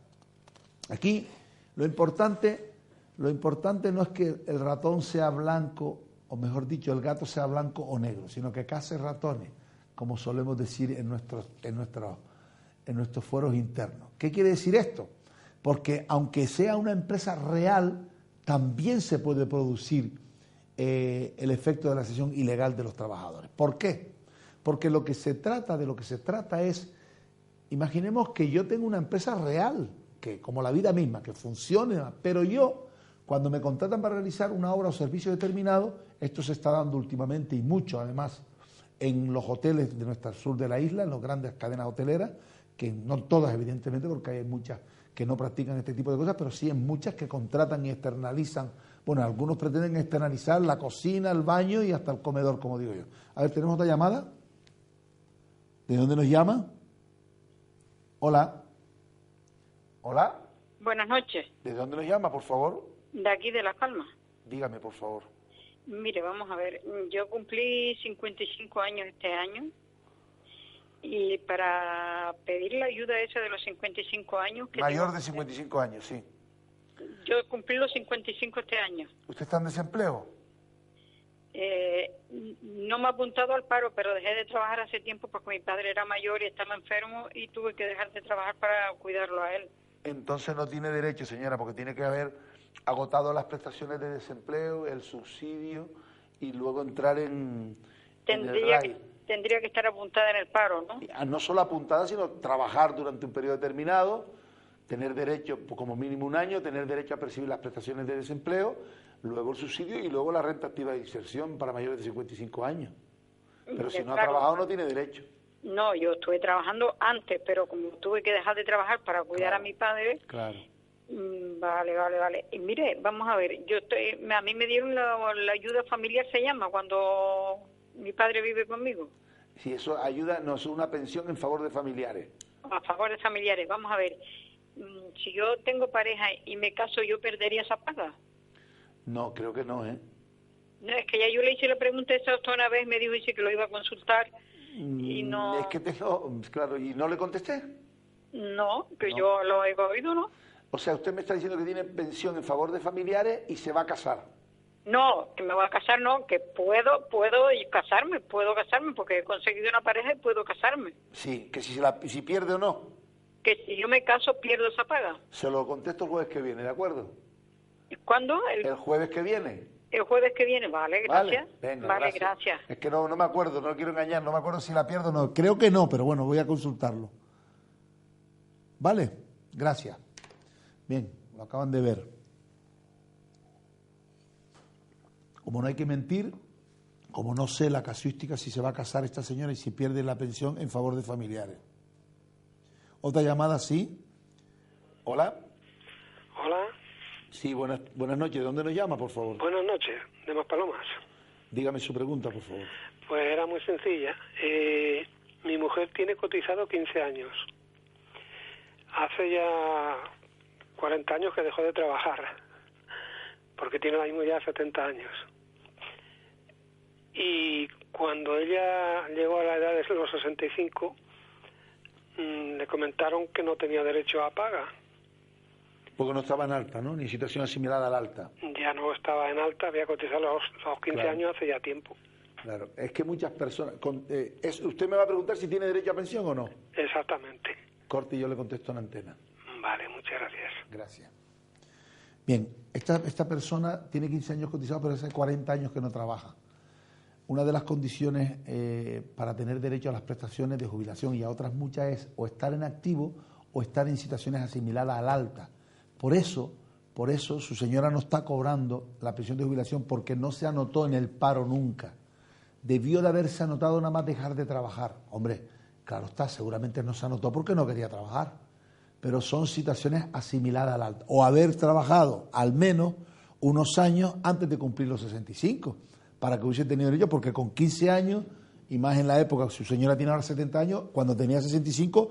S1: Aquí lo importante no es que el ratón sea blanco, o mejor dicho, el gato sea blanco o negro, sino que case ratones, como solemos decir en nuestros fueros internos. ¿Qué quiere decir esto? Porque aunque sea una empresa real, también se puede producir el efecto de la cesión ilegal de los trabajadores. ¿Por qué? Porque de lo que se trata es, imaginemos que yo tengo una empresa real, que como la vida misma, que funcione, pero yo, cuando me contratan para realizar una obra o servicio determinado, esto se está dando últimamente y mucho además en los hoteles de nuestro sur de la isla, en las grandes cadenas hoteleras, que no todas evidentemente, porque hay muchas que no practican este tipo de cosas, pero sí en muchas que contratan y externalizan. Bueno, algunos pretenden externalizar la cocina, el baño y hasta el comedor, como digo yo. A ver, ¿tenemos otra llamada? ¿De dónde nos llama? Hola. Hola.
S13: Buenas noches.
S1: ¿De dónde nos llama, por favor?
S13: De aquí, de Las Palmas.
S1: Dígame, por favor.
S13: Mire, vamos a ver. Yo cumplí 55 años este año. Y para pedir la ayuda esa de los 55 años...
S1: Mayor de 55 años, sí.
S13: Yo cumplí los 55 este año.
S1: ¿Usted está en desempleo?
S13: No me he apuntado al paro, pero dejé de trabajar hace tiempo porque mi padre era mayor y estaba enfermo y tuve que dejar de trabajar para cuidarlo a él.
S1: Entonces no tiene derecho, señora, porque tiene que haber agotado las prestaciones de desempleo, el subsidio y luego entrar en el RAI.
S13: Tendría que estar apuntada en el paro, ¿no?
S1: No solo apuntada, sino trabajar durante un periodo determinado, tener derecho, como mínimo un año, tener derecho a percibir las prestaciones de desempleo, luego el subsidio y luego la renta activa de inserción para mayores de 55 años. Pero si no ha trabajado no tiene derecho.
S13: No, yo estuve trabajando antes, pero como tuve que dejar de trabajar para cuidar a mi padre...
S1: Claro.
S13: Vale. Y mire, vamos a ver, a mí me dieron la ayuda familiar, se llama, cuando mi padre vive conmigo.
S1: Si eso ayuda, no es una pensión en favor de familiares.
S13: A favor de familiares, vamos a ver. Si yo tengo pareja y me caso, ¿yo perdería esa paga?
S1: No, creo que no, ¿eh?
S13: No, es que ya yo le hice la pregunta esa una vez, me dijo dice que lo iba a consultar y no...
S1: Es que claro, ¿y no le contesté?
S13: No, que no. Yo lo he oído, ¿no?
S1: O sea, usted me está diciendo que tiene pensión en favor de familiares y se va a casar.
S13: No, que me voy a casar, no, que puedo casarme porque he conseguido una pareja y puedo casarme.
S1: Sí, que si pierde o no.
S13: Que si yo me caso pierdo esa paga.
S1: Se lo contesto el jueves que viene, ¿de acuerdo?
S13: ¿Cuándo?
S1: El jueves que viene.
S13: El jueves que viene, vale, gracias.
S1: Venga,
S13: vale, gracias.
S1: Es que no me acuerdo, no quiero engañar, no me acuerdo si la pierdo o no. Creo que no, pero bueno, voy a consultarlo. Vale, gracias. Bien, lo acaban de ver. Como no hay que mentir, como no sé la casuística si se va a casar esta señora y si pierde la pensión en favor de familiares. Otra llamada, ¿sí? ¿Hola?
S14: Hola.
S1: Sí, buenas noches. ¿De dónde nos llama, por favor?
S14: Buenas noches, de Maspalomas.
S1: Dígame su pregunta, por favor.
S14: Pues era muy sencilla. Mi mujer tiene cotizado 15 años. Hace ya 40 años que dejó de trabajar, porque tiene ahora mismo ya 70 años. Y cuando ella llegó a la edad de los 65, le comentaron que no tenía derecho a paga.
S1: Porque no estaba en alta, ¿no? Ni en situación asimilada al alta.
S14: Ya no estaba en alta, había cotizado los 15 años hace ya tiempo.
S1: Claro, es que muchas personas... usted me va a preguntar si tiene derecho a pensión o no.
S14: Exactamente.
S1: corte y yo le contesto en antena.
S14: Vale, muchas gracias.
S1: Gracias. Bien, esta persona tiene 15 años cotizados, pero hace 40 años que no trabaja. Una de las condiciones para tener derecho a las prestaciones de jubilación y a otras muchas es o estar en activo o estar en situaciones asimiladas al alta. Por eso su señora no está cobrando la pensión de jubilación porque no se anotó en el paro nunca. Debió de haberse anotado nada más dejar de trabajar. Hombre, claro está, seguramente no se anotó porque no quería trabajar, pero son situaciones asimiladas al alta. O haber trabajado al menos unos años antes de cumplir los 65, para que hubiese tenido derecho, porque con 15 años, y más en la época que su señora tiene ahora 70 años, cuando tenía 65,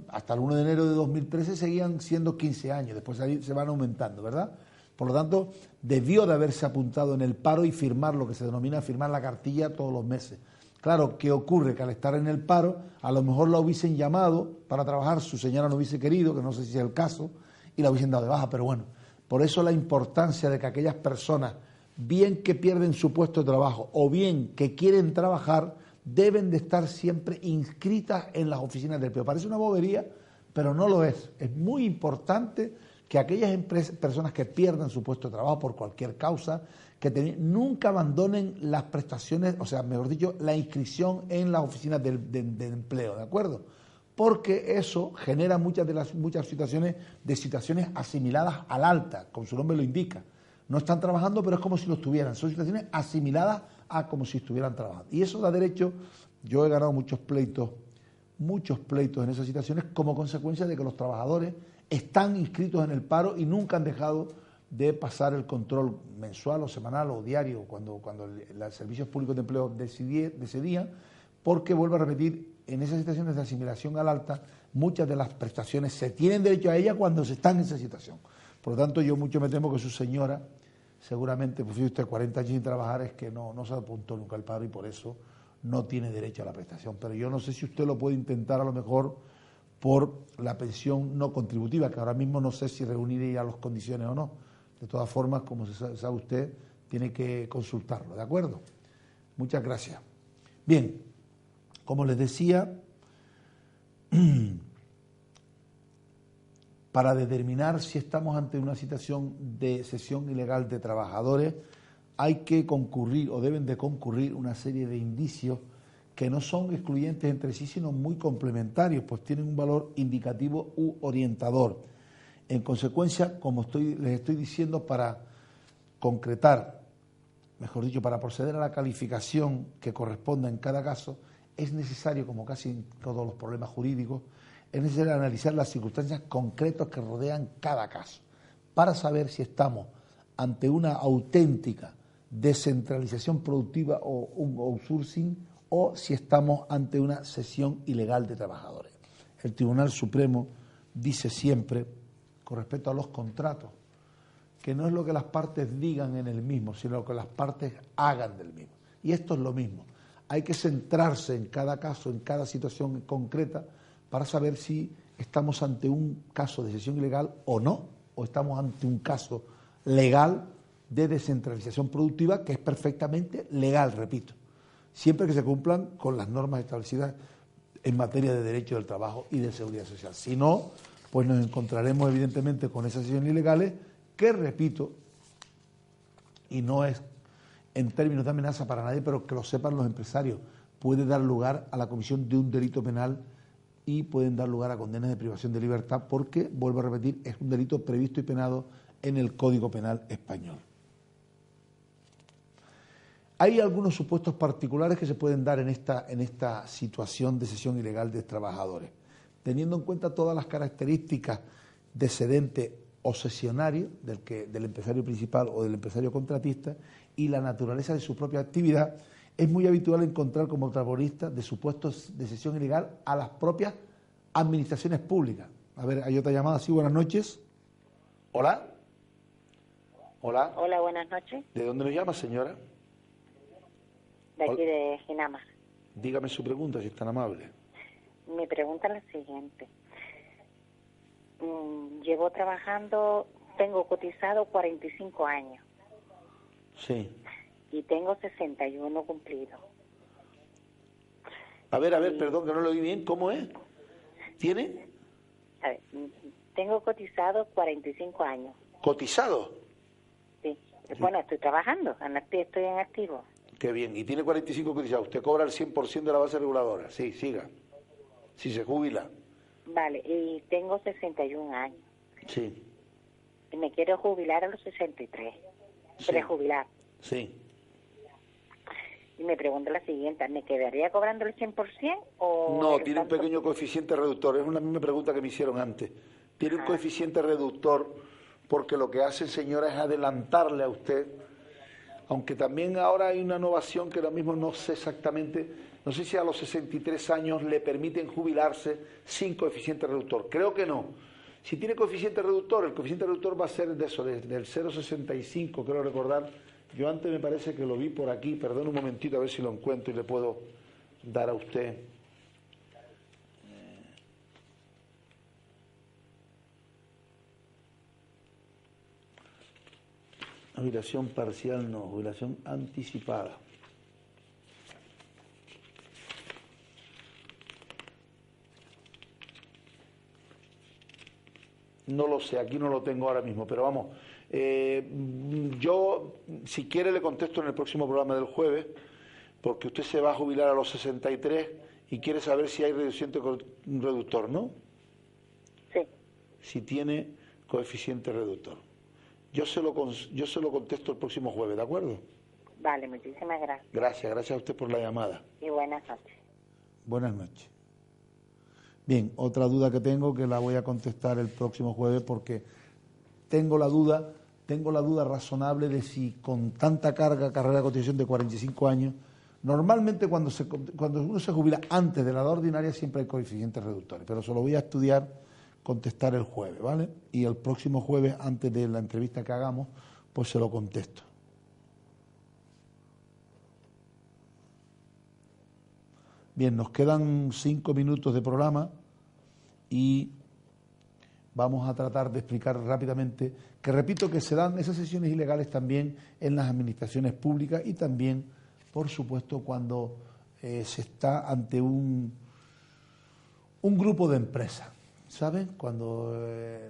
S1: hasta el 1 de enero de 2013 seguían siendo 15 años, después se van aumentando, ¿verdad? Por lo tanto, debió de haberse apuntado en el paro y firmar lo que se denomina firmar la cartilla todos los meses. Claro, ¿qué ocurre? Que al estar en el paro, a lo mejor la hubiesen llamado para trabajar, su señora no hubiese querido, que no sé si es el caso, y la hubiesen dado de baja, pero bueno, por eso la importancia de que aquellas personas, bien que pierden su puesto de trabajo o bien que quieren trabajar, deben de estar siempre inscritas en las oficinas del empleo. Parece una bobería, pero no lo es. Es muy importante que aquellas personas que pierdan su puesto de trabajo por cualquier causa, que nunca abandonen las prestaciones, o sea, mejor dicho, la inscripción en las oficinas del empleo, ¿de acuerdo? Porque eso genera muchas situaciones asimiladas al alta, como su nombre lo indica. No están trabajando, pero es como si lo estuvieran. Son situaciones asimiladas a como si estuvieran trabajando. Y eso da derecho, yo he ganado muchos pleitos en esas situaciones como consecuencia de que los trabajadores están inscritos en el paro y nunca han dejado de pasar el control mensual o semanal o diario cuando los servicios públicos de empleo decidían, porque, vuelvo a repetir, en esas situaciones de asimilación al alta, muchas de las prestaciones se tienen derecho a ellas cuando se está en esa situación. Por lo tanto, yo mucho me temo que su señora, seguramente, pues fíjate, 40 años sin trabajar, es que no se apuntó nunca al paro y por eso no tiene derecho a la prestación. Pero yo no sé si usted lo puede intentar a lo mejor por la pensión no contributiva, que ahora mismo no sé si reuniría las condiciones o no. De todas formas, como sabe usted, tiene que consultarlo, ¿de acuerdo? Muchas gracias. Bien, como les decía, para determinar si estamos ante una situación de cesión ilegal de trabajadores, hay que concurrir o deben de concurrir una serie de indicios que no son excluyentes entre sí, sino muy complementarios, pues tienen un valor indicativo u orientador. En consecuencia, como les estoy diciendo, para concretar, mejor dicho, para proceder a la calificación que corresponda en cada caso, es necesario, como casi en todos los problemas jurídicos, es necesario analizar las circunstancias concretas que rodean cada caso, para saber si estamos ante una auténtica descentralización productiva o un outsourcing, o si estamos ante una cesión ilegal de trabajadores. El Tribunal Supremo dice siempre, con respecto a los contratos, que no es lo que las partes digan en el mismo, sino lo que las partes hagan del mismo. Y esto es lo mismo. Hay que centrarse en cada caso, en cada situación concreta, para saber si estamos ante un caso de cesión ilegal o no, o estamos ante un caso legal de descentralización productiva, que es perfectamente legal, repito, siempre que se cumplan con las normas establecidas en materia de derecho del trabajo y de seguridad social. Si no, pues nos encontraremos evidentemente con esas cesiones ilegales que, repito, y no es en términos de amenaza para nadie, pero que lo sepan los empresarios, puede dar lugar a la comisión de un delito penal y pueden dar lugar a condenas de privación de libertad porque, vuelvo a repetir, es un delito previsto y penado en el Código Penal español. Hay algunos supuestos particulares que se pueden dar en esta situación de cesión ilegal de trabajadores, teniendo en cuenta todas las características de cedente o cesionario del empresario principal o del empresario contratista y la naturaleza de su propia actividad. Es muy habitual encontrar como protagonistas de supuestos de cesión ilegal a las propias administraciones públicas. A ver, hay otra llamada, sí, buenas noches. ¿Hola? ¿Hola?
S15: Hola, buenas noches.
S1: ¿De dónde nos llama, señora?
S15: De aquí de Ginama.
S1: Dígame su pregunta, si es tan amable.
S15: Mi pregunta es la siguiente. Llevo trabajando, tengo cotizado 45 años.
S1: Sí.
S15: Y tengo 61 cumplidos.
S1: A ver, perdón, que no lo oí bien. ¿Cómo es? ¿Tiene?
S15: A ver, tengo cotizado 45 años.
S1: ¿Cotizado?
S15: Sí. Bueno, estoy trabajando, estoy en activo.
S1: Qué bien. Y tiene 45 cotizados. Usted cobra el 100% de la base reguladora. Sí, siga. Si se jubila.
S15: Vale, y tengo 61 años.
S1: Sí.
S15: Y me quiero jubilar a los 63.
S1: Sí.
S15: Prejubilar.
S1: Sí.
S15: Y me pregunto la siguiente, ¿me quedaría cobrando el 100% o...?
S1: No, tiene un pequeño coeficiente reductor. Es una misma pregunta que me hicieron antes. Tiene un coeficiente reductor porque lo que hace, señora, es adelantarle a usted, aunque también ahora hay una innovación que ahora mismo no sé exactamente, no sé si a los 63 años le permiten jubilarse sin coeficiente reductor. Creo que no. Si tiene coeficiente reductor, el coeficiente reductor va a ser de eso, del 0,65, creo recordar. Yo antes me parece que lo vi por aquí, perdón un momentito a ver si lo encuentro y le puedo dar a usted. Jubilación parcial no, jubilación anticipada. No lo sé, aquí no lo tengo ahora mismo, pero vamos, yo, si quiere, le contesto en el próximo programa del jueves, porque usted se va a jubilar a los 63 y quiere saber si hay coeficiente reductor, ¿no?
S15: Sí.
S1: Si tiene coeficiente reductor. Yo se lo contesto el próximo jueves, ¿de acuerdo?
S15: Vale, muchísimas gracias.
S1: Gracias a usted por la llamada.
S15: Y buenas noches.
S1: Buenas noches. Bien, otra duda que tengo que la voy a contestar el próximo jueves porque tengo la duda razonable de si con tanta carrera de cotización de 45 años, normalmente cuando uno se jubila antes de la edad ordinaria siempre hay coeficientes reductores, pero se lo voy a estudiar, contestar el jueves, ¿vale? Y el próximo jueves, antes de la entrevista que hagamos, pues se lo contesto. Bien, nos quedan 5 minutos de programa y vamos a tratar de explicar rápidamente que, repito, que se dan esas sesiones ilegales también en las administraciones públicas y también, por supuesto, cuando se está ante un grupo de empresas. ¿Saben? Cuando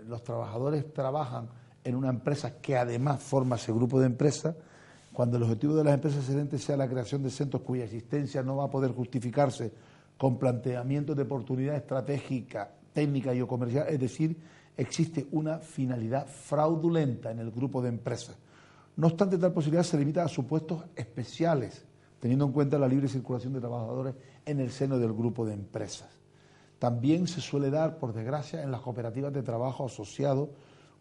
S1: los trabajadores trabajan en una empresa que además forma ese grupo de empresas, cuando el objetivo de las empresas excedentes sea la creación de centros cuya existencia no va a poder justificarse con planteamientos de oportunidad estratégica, técnica y o comercial, es decir, existe una finalidad fraudulenta en el grupo de empresas. No obstante, tal posibilidad se limita a supuestos especiales, teniendo en cuenta la libre circulación de trabajadores en el seno del grupo de empresas. También se suele dar, por desgracia, en las cooperativas de trabajo asociado,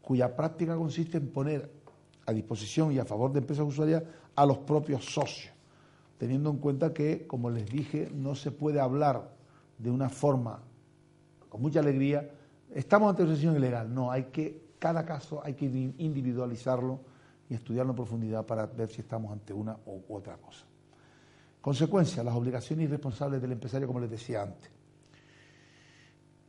S1: cuya práctica consiste en poner a disposición y a favor de empresas usuarias a los propios socios, teniendo en cuenta que, como les dije, no se puede hablar de una forma, con mucha alegría, estamos ante una sesión ilegal. No, cada caso hay que individualizarlo y estudiarlo en profundidad para ver si estamos ante una u otra cosa. Consecuencia, las obligaciones irresponsables del empresario, como les decía antes.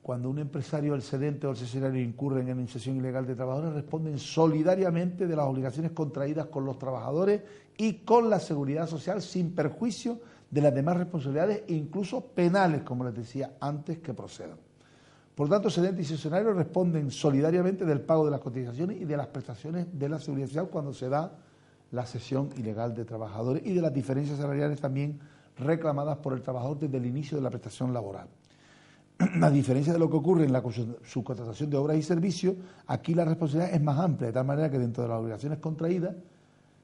S1: Cuando un empresario, el cedente o el cesionario incurren en inserción ilegal de trabajadores, responden solidariamente de las obligaciones contraídas con los trabajadores y con la seguridad social, sin perjuicio de las demás responsabilidades, incluso penales, como les decía antes, que procedan. Por tanto, cedente y cesionario responden solidariamente del pago de las cotizaciones y de las prestaciones de la seguridad social cuando se da la cesión ilegal de trabajadores y de las diferencias salariales también reclamadas por el trabajador desde el inicio de la prestación laboral. A diferencia de lo que ocurre en la subcontratación de obras y servicios, aquí la responsabilidad es más amplia, de tal manera que dentro de las obligaciones contraídas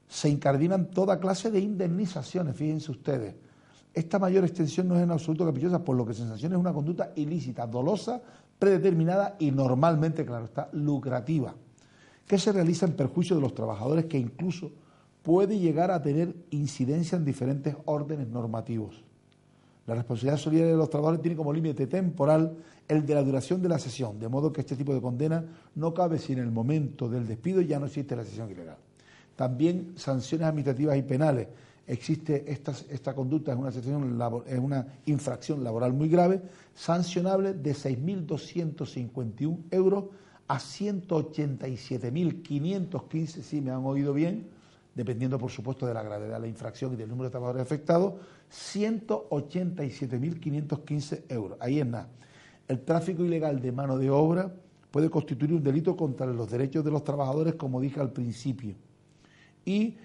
S1: se incardinan toda clase de indemnizaciones, fíjense ustedes. Esta mayor extensión no es en absoluto caprichosa, por lo que se sanciona es una conducta ilícita, dolosa, predeterminada y normalmente, claro está, lucrativa, que se realiza en perjuicio de los trabajadores, que incluso puede llegar a tener incidencia en diferentes órdenes normativos. La responsabilidad solidaria de los trabajadores tiene como límite temporal el de la duración de la cesión, de modo que este tipo de condena no cabe si en el momento del despido ya no existe la cesión ilegal. También sanciones administrativas y penales. Existe esta conducta, es una infracción laboral muy grave, sancionable de 6.251 euros a 187.515, si me han oído bien, dependiendo, por supuesto, de la gravedad de la infracción y del número de trabajadores afectados, 187.515 euros. Ahí es nada. El tráfico ilegal de mano de obra puede constituir un delito contra los derechos de los trabajadores, como dije al principio, y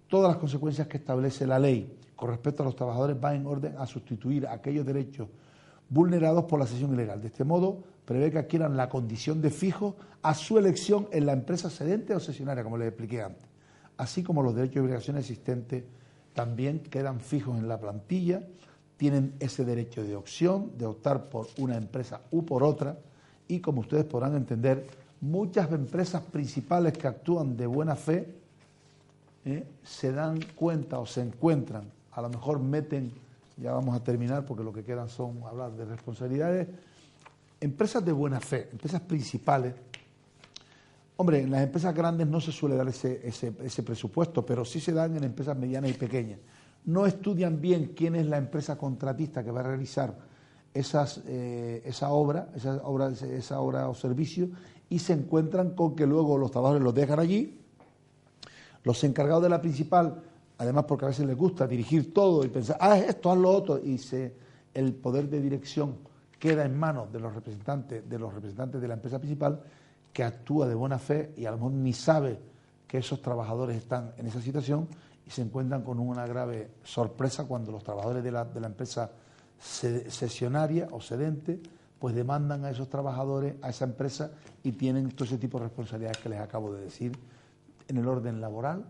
S1: todas las consecuencias que establece la ley con respecto a los trabajadores van en orden a sustituir aquellos derechos vulnerados por la cesión ilegal. De este modo, prevé que adquieran la condición de fijo a su elección en la empresa cedente o cesionaria, como les expliqué antes, así como los derechos y obligaciones existentes también quedan fijos en la plantilla, tienen ese derecho de opción, de optar por una empresa u por otra, y como ustedes podrán entender, muchas empresas principales que actúan de buena fe se dan cuenta o se encuentran, a lo mejor meten, ya vamos a terminar porque lo que quedan son hablar de responsabilidades, empresas de buena fe, empresas principales. Hombre, en las empresas grandes no se suele dar ese presupuesto, pero sí se dan en empresas medianas y pequeñas. No estudian bien quién es la empresa contratista que va a realizar esa obra o servicio, y se encuentran con que luego los trabajadores los dejan allí. Los encargados de la principal, además porque a veces les gusta dirigir todo y pensar, esto, haz lo otro, y el poder de dirección queda en manos de los representantes de la empresa principal, que actúa de buena fe y a lo mejor ni sabe que esos trabajadores están en esa situación, y se encuentran con una grave sorpresa cuando los trabajadores de la empresa cesionaria o cedente pues demandan a esos trabajadores, a esa empresa, y tienen todo ese tipo de responsabilidades que les acabo de decir, en el orden laboral,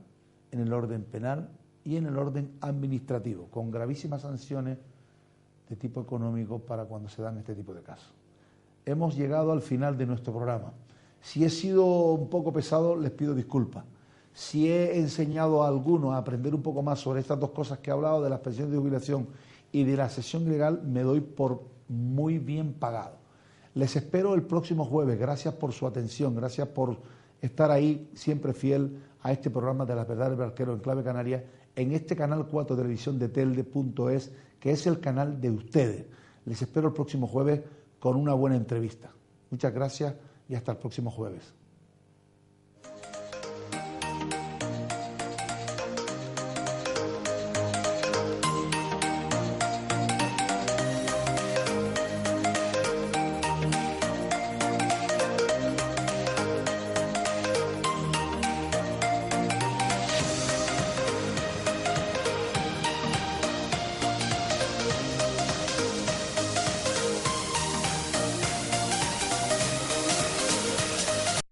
S1: en el orden penal y en el orden administrativo, con gravísimas sanciones de tipo económico para cuando se dan este tipo de casos. Hemos llegado al final de nuestro programa. Si he sido un poco pesado, les pido disculpas. Si he enseñado a algunos a aprender un poco más sobre estas dos cosas que he hablado, de las pensiones de jubilación y de la cesión ilegal, me doy por muy bien pagado. Les espero el próximo jueves. Gracias por su atención, gracias por estar ahí siempre fiel a este programa de Las Verdades del Barquero en Clave Canaria, en este canal 4 de televisión de Telde.es, que es el canal de ustedes. Les espero el próximo jueves con una buena entrevista. Muchas gracias y hasta el próximo jueves.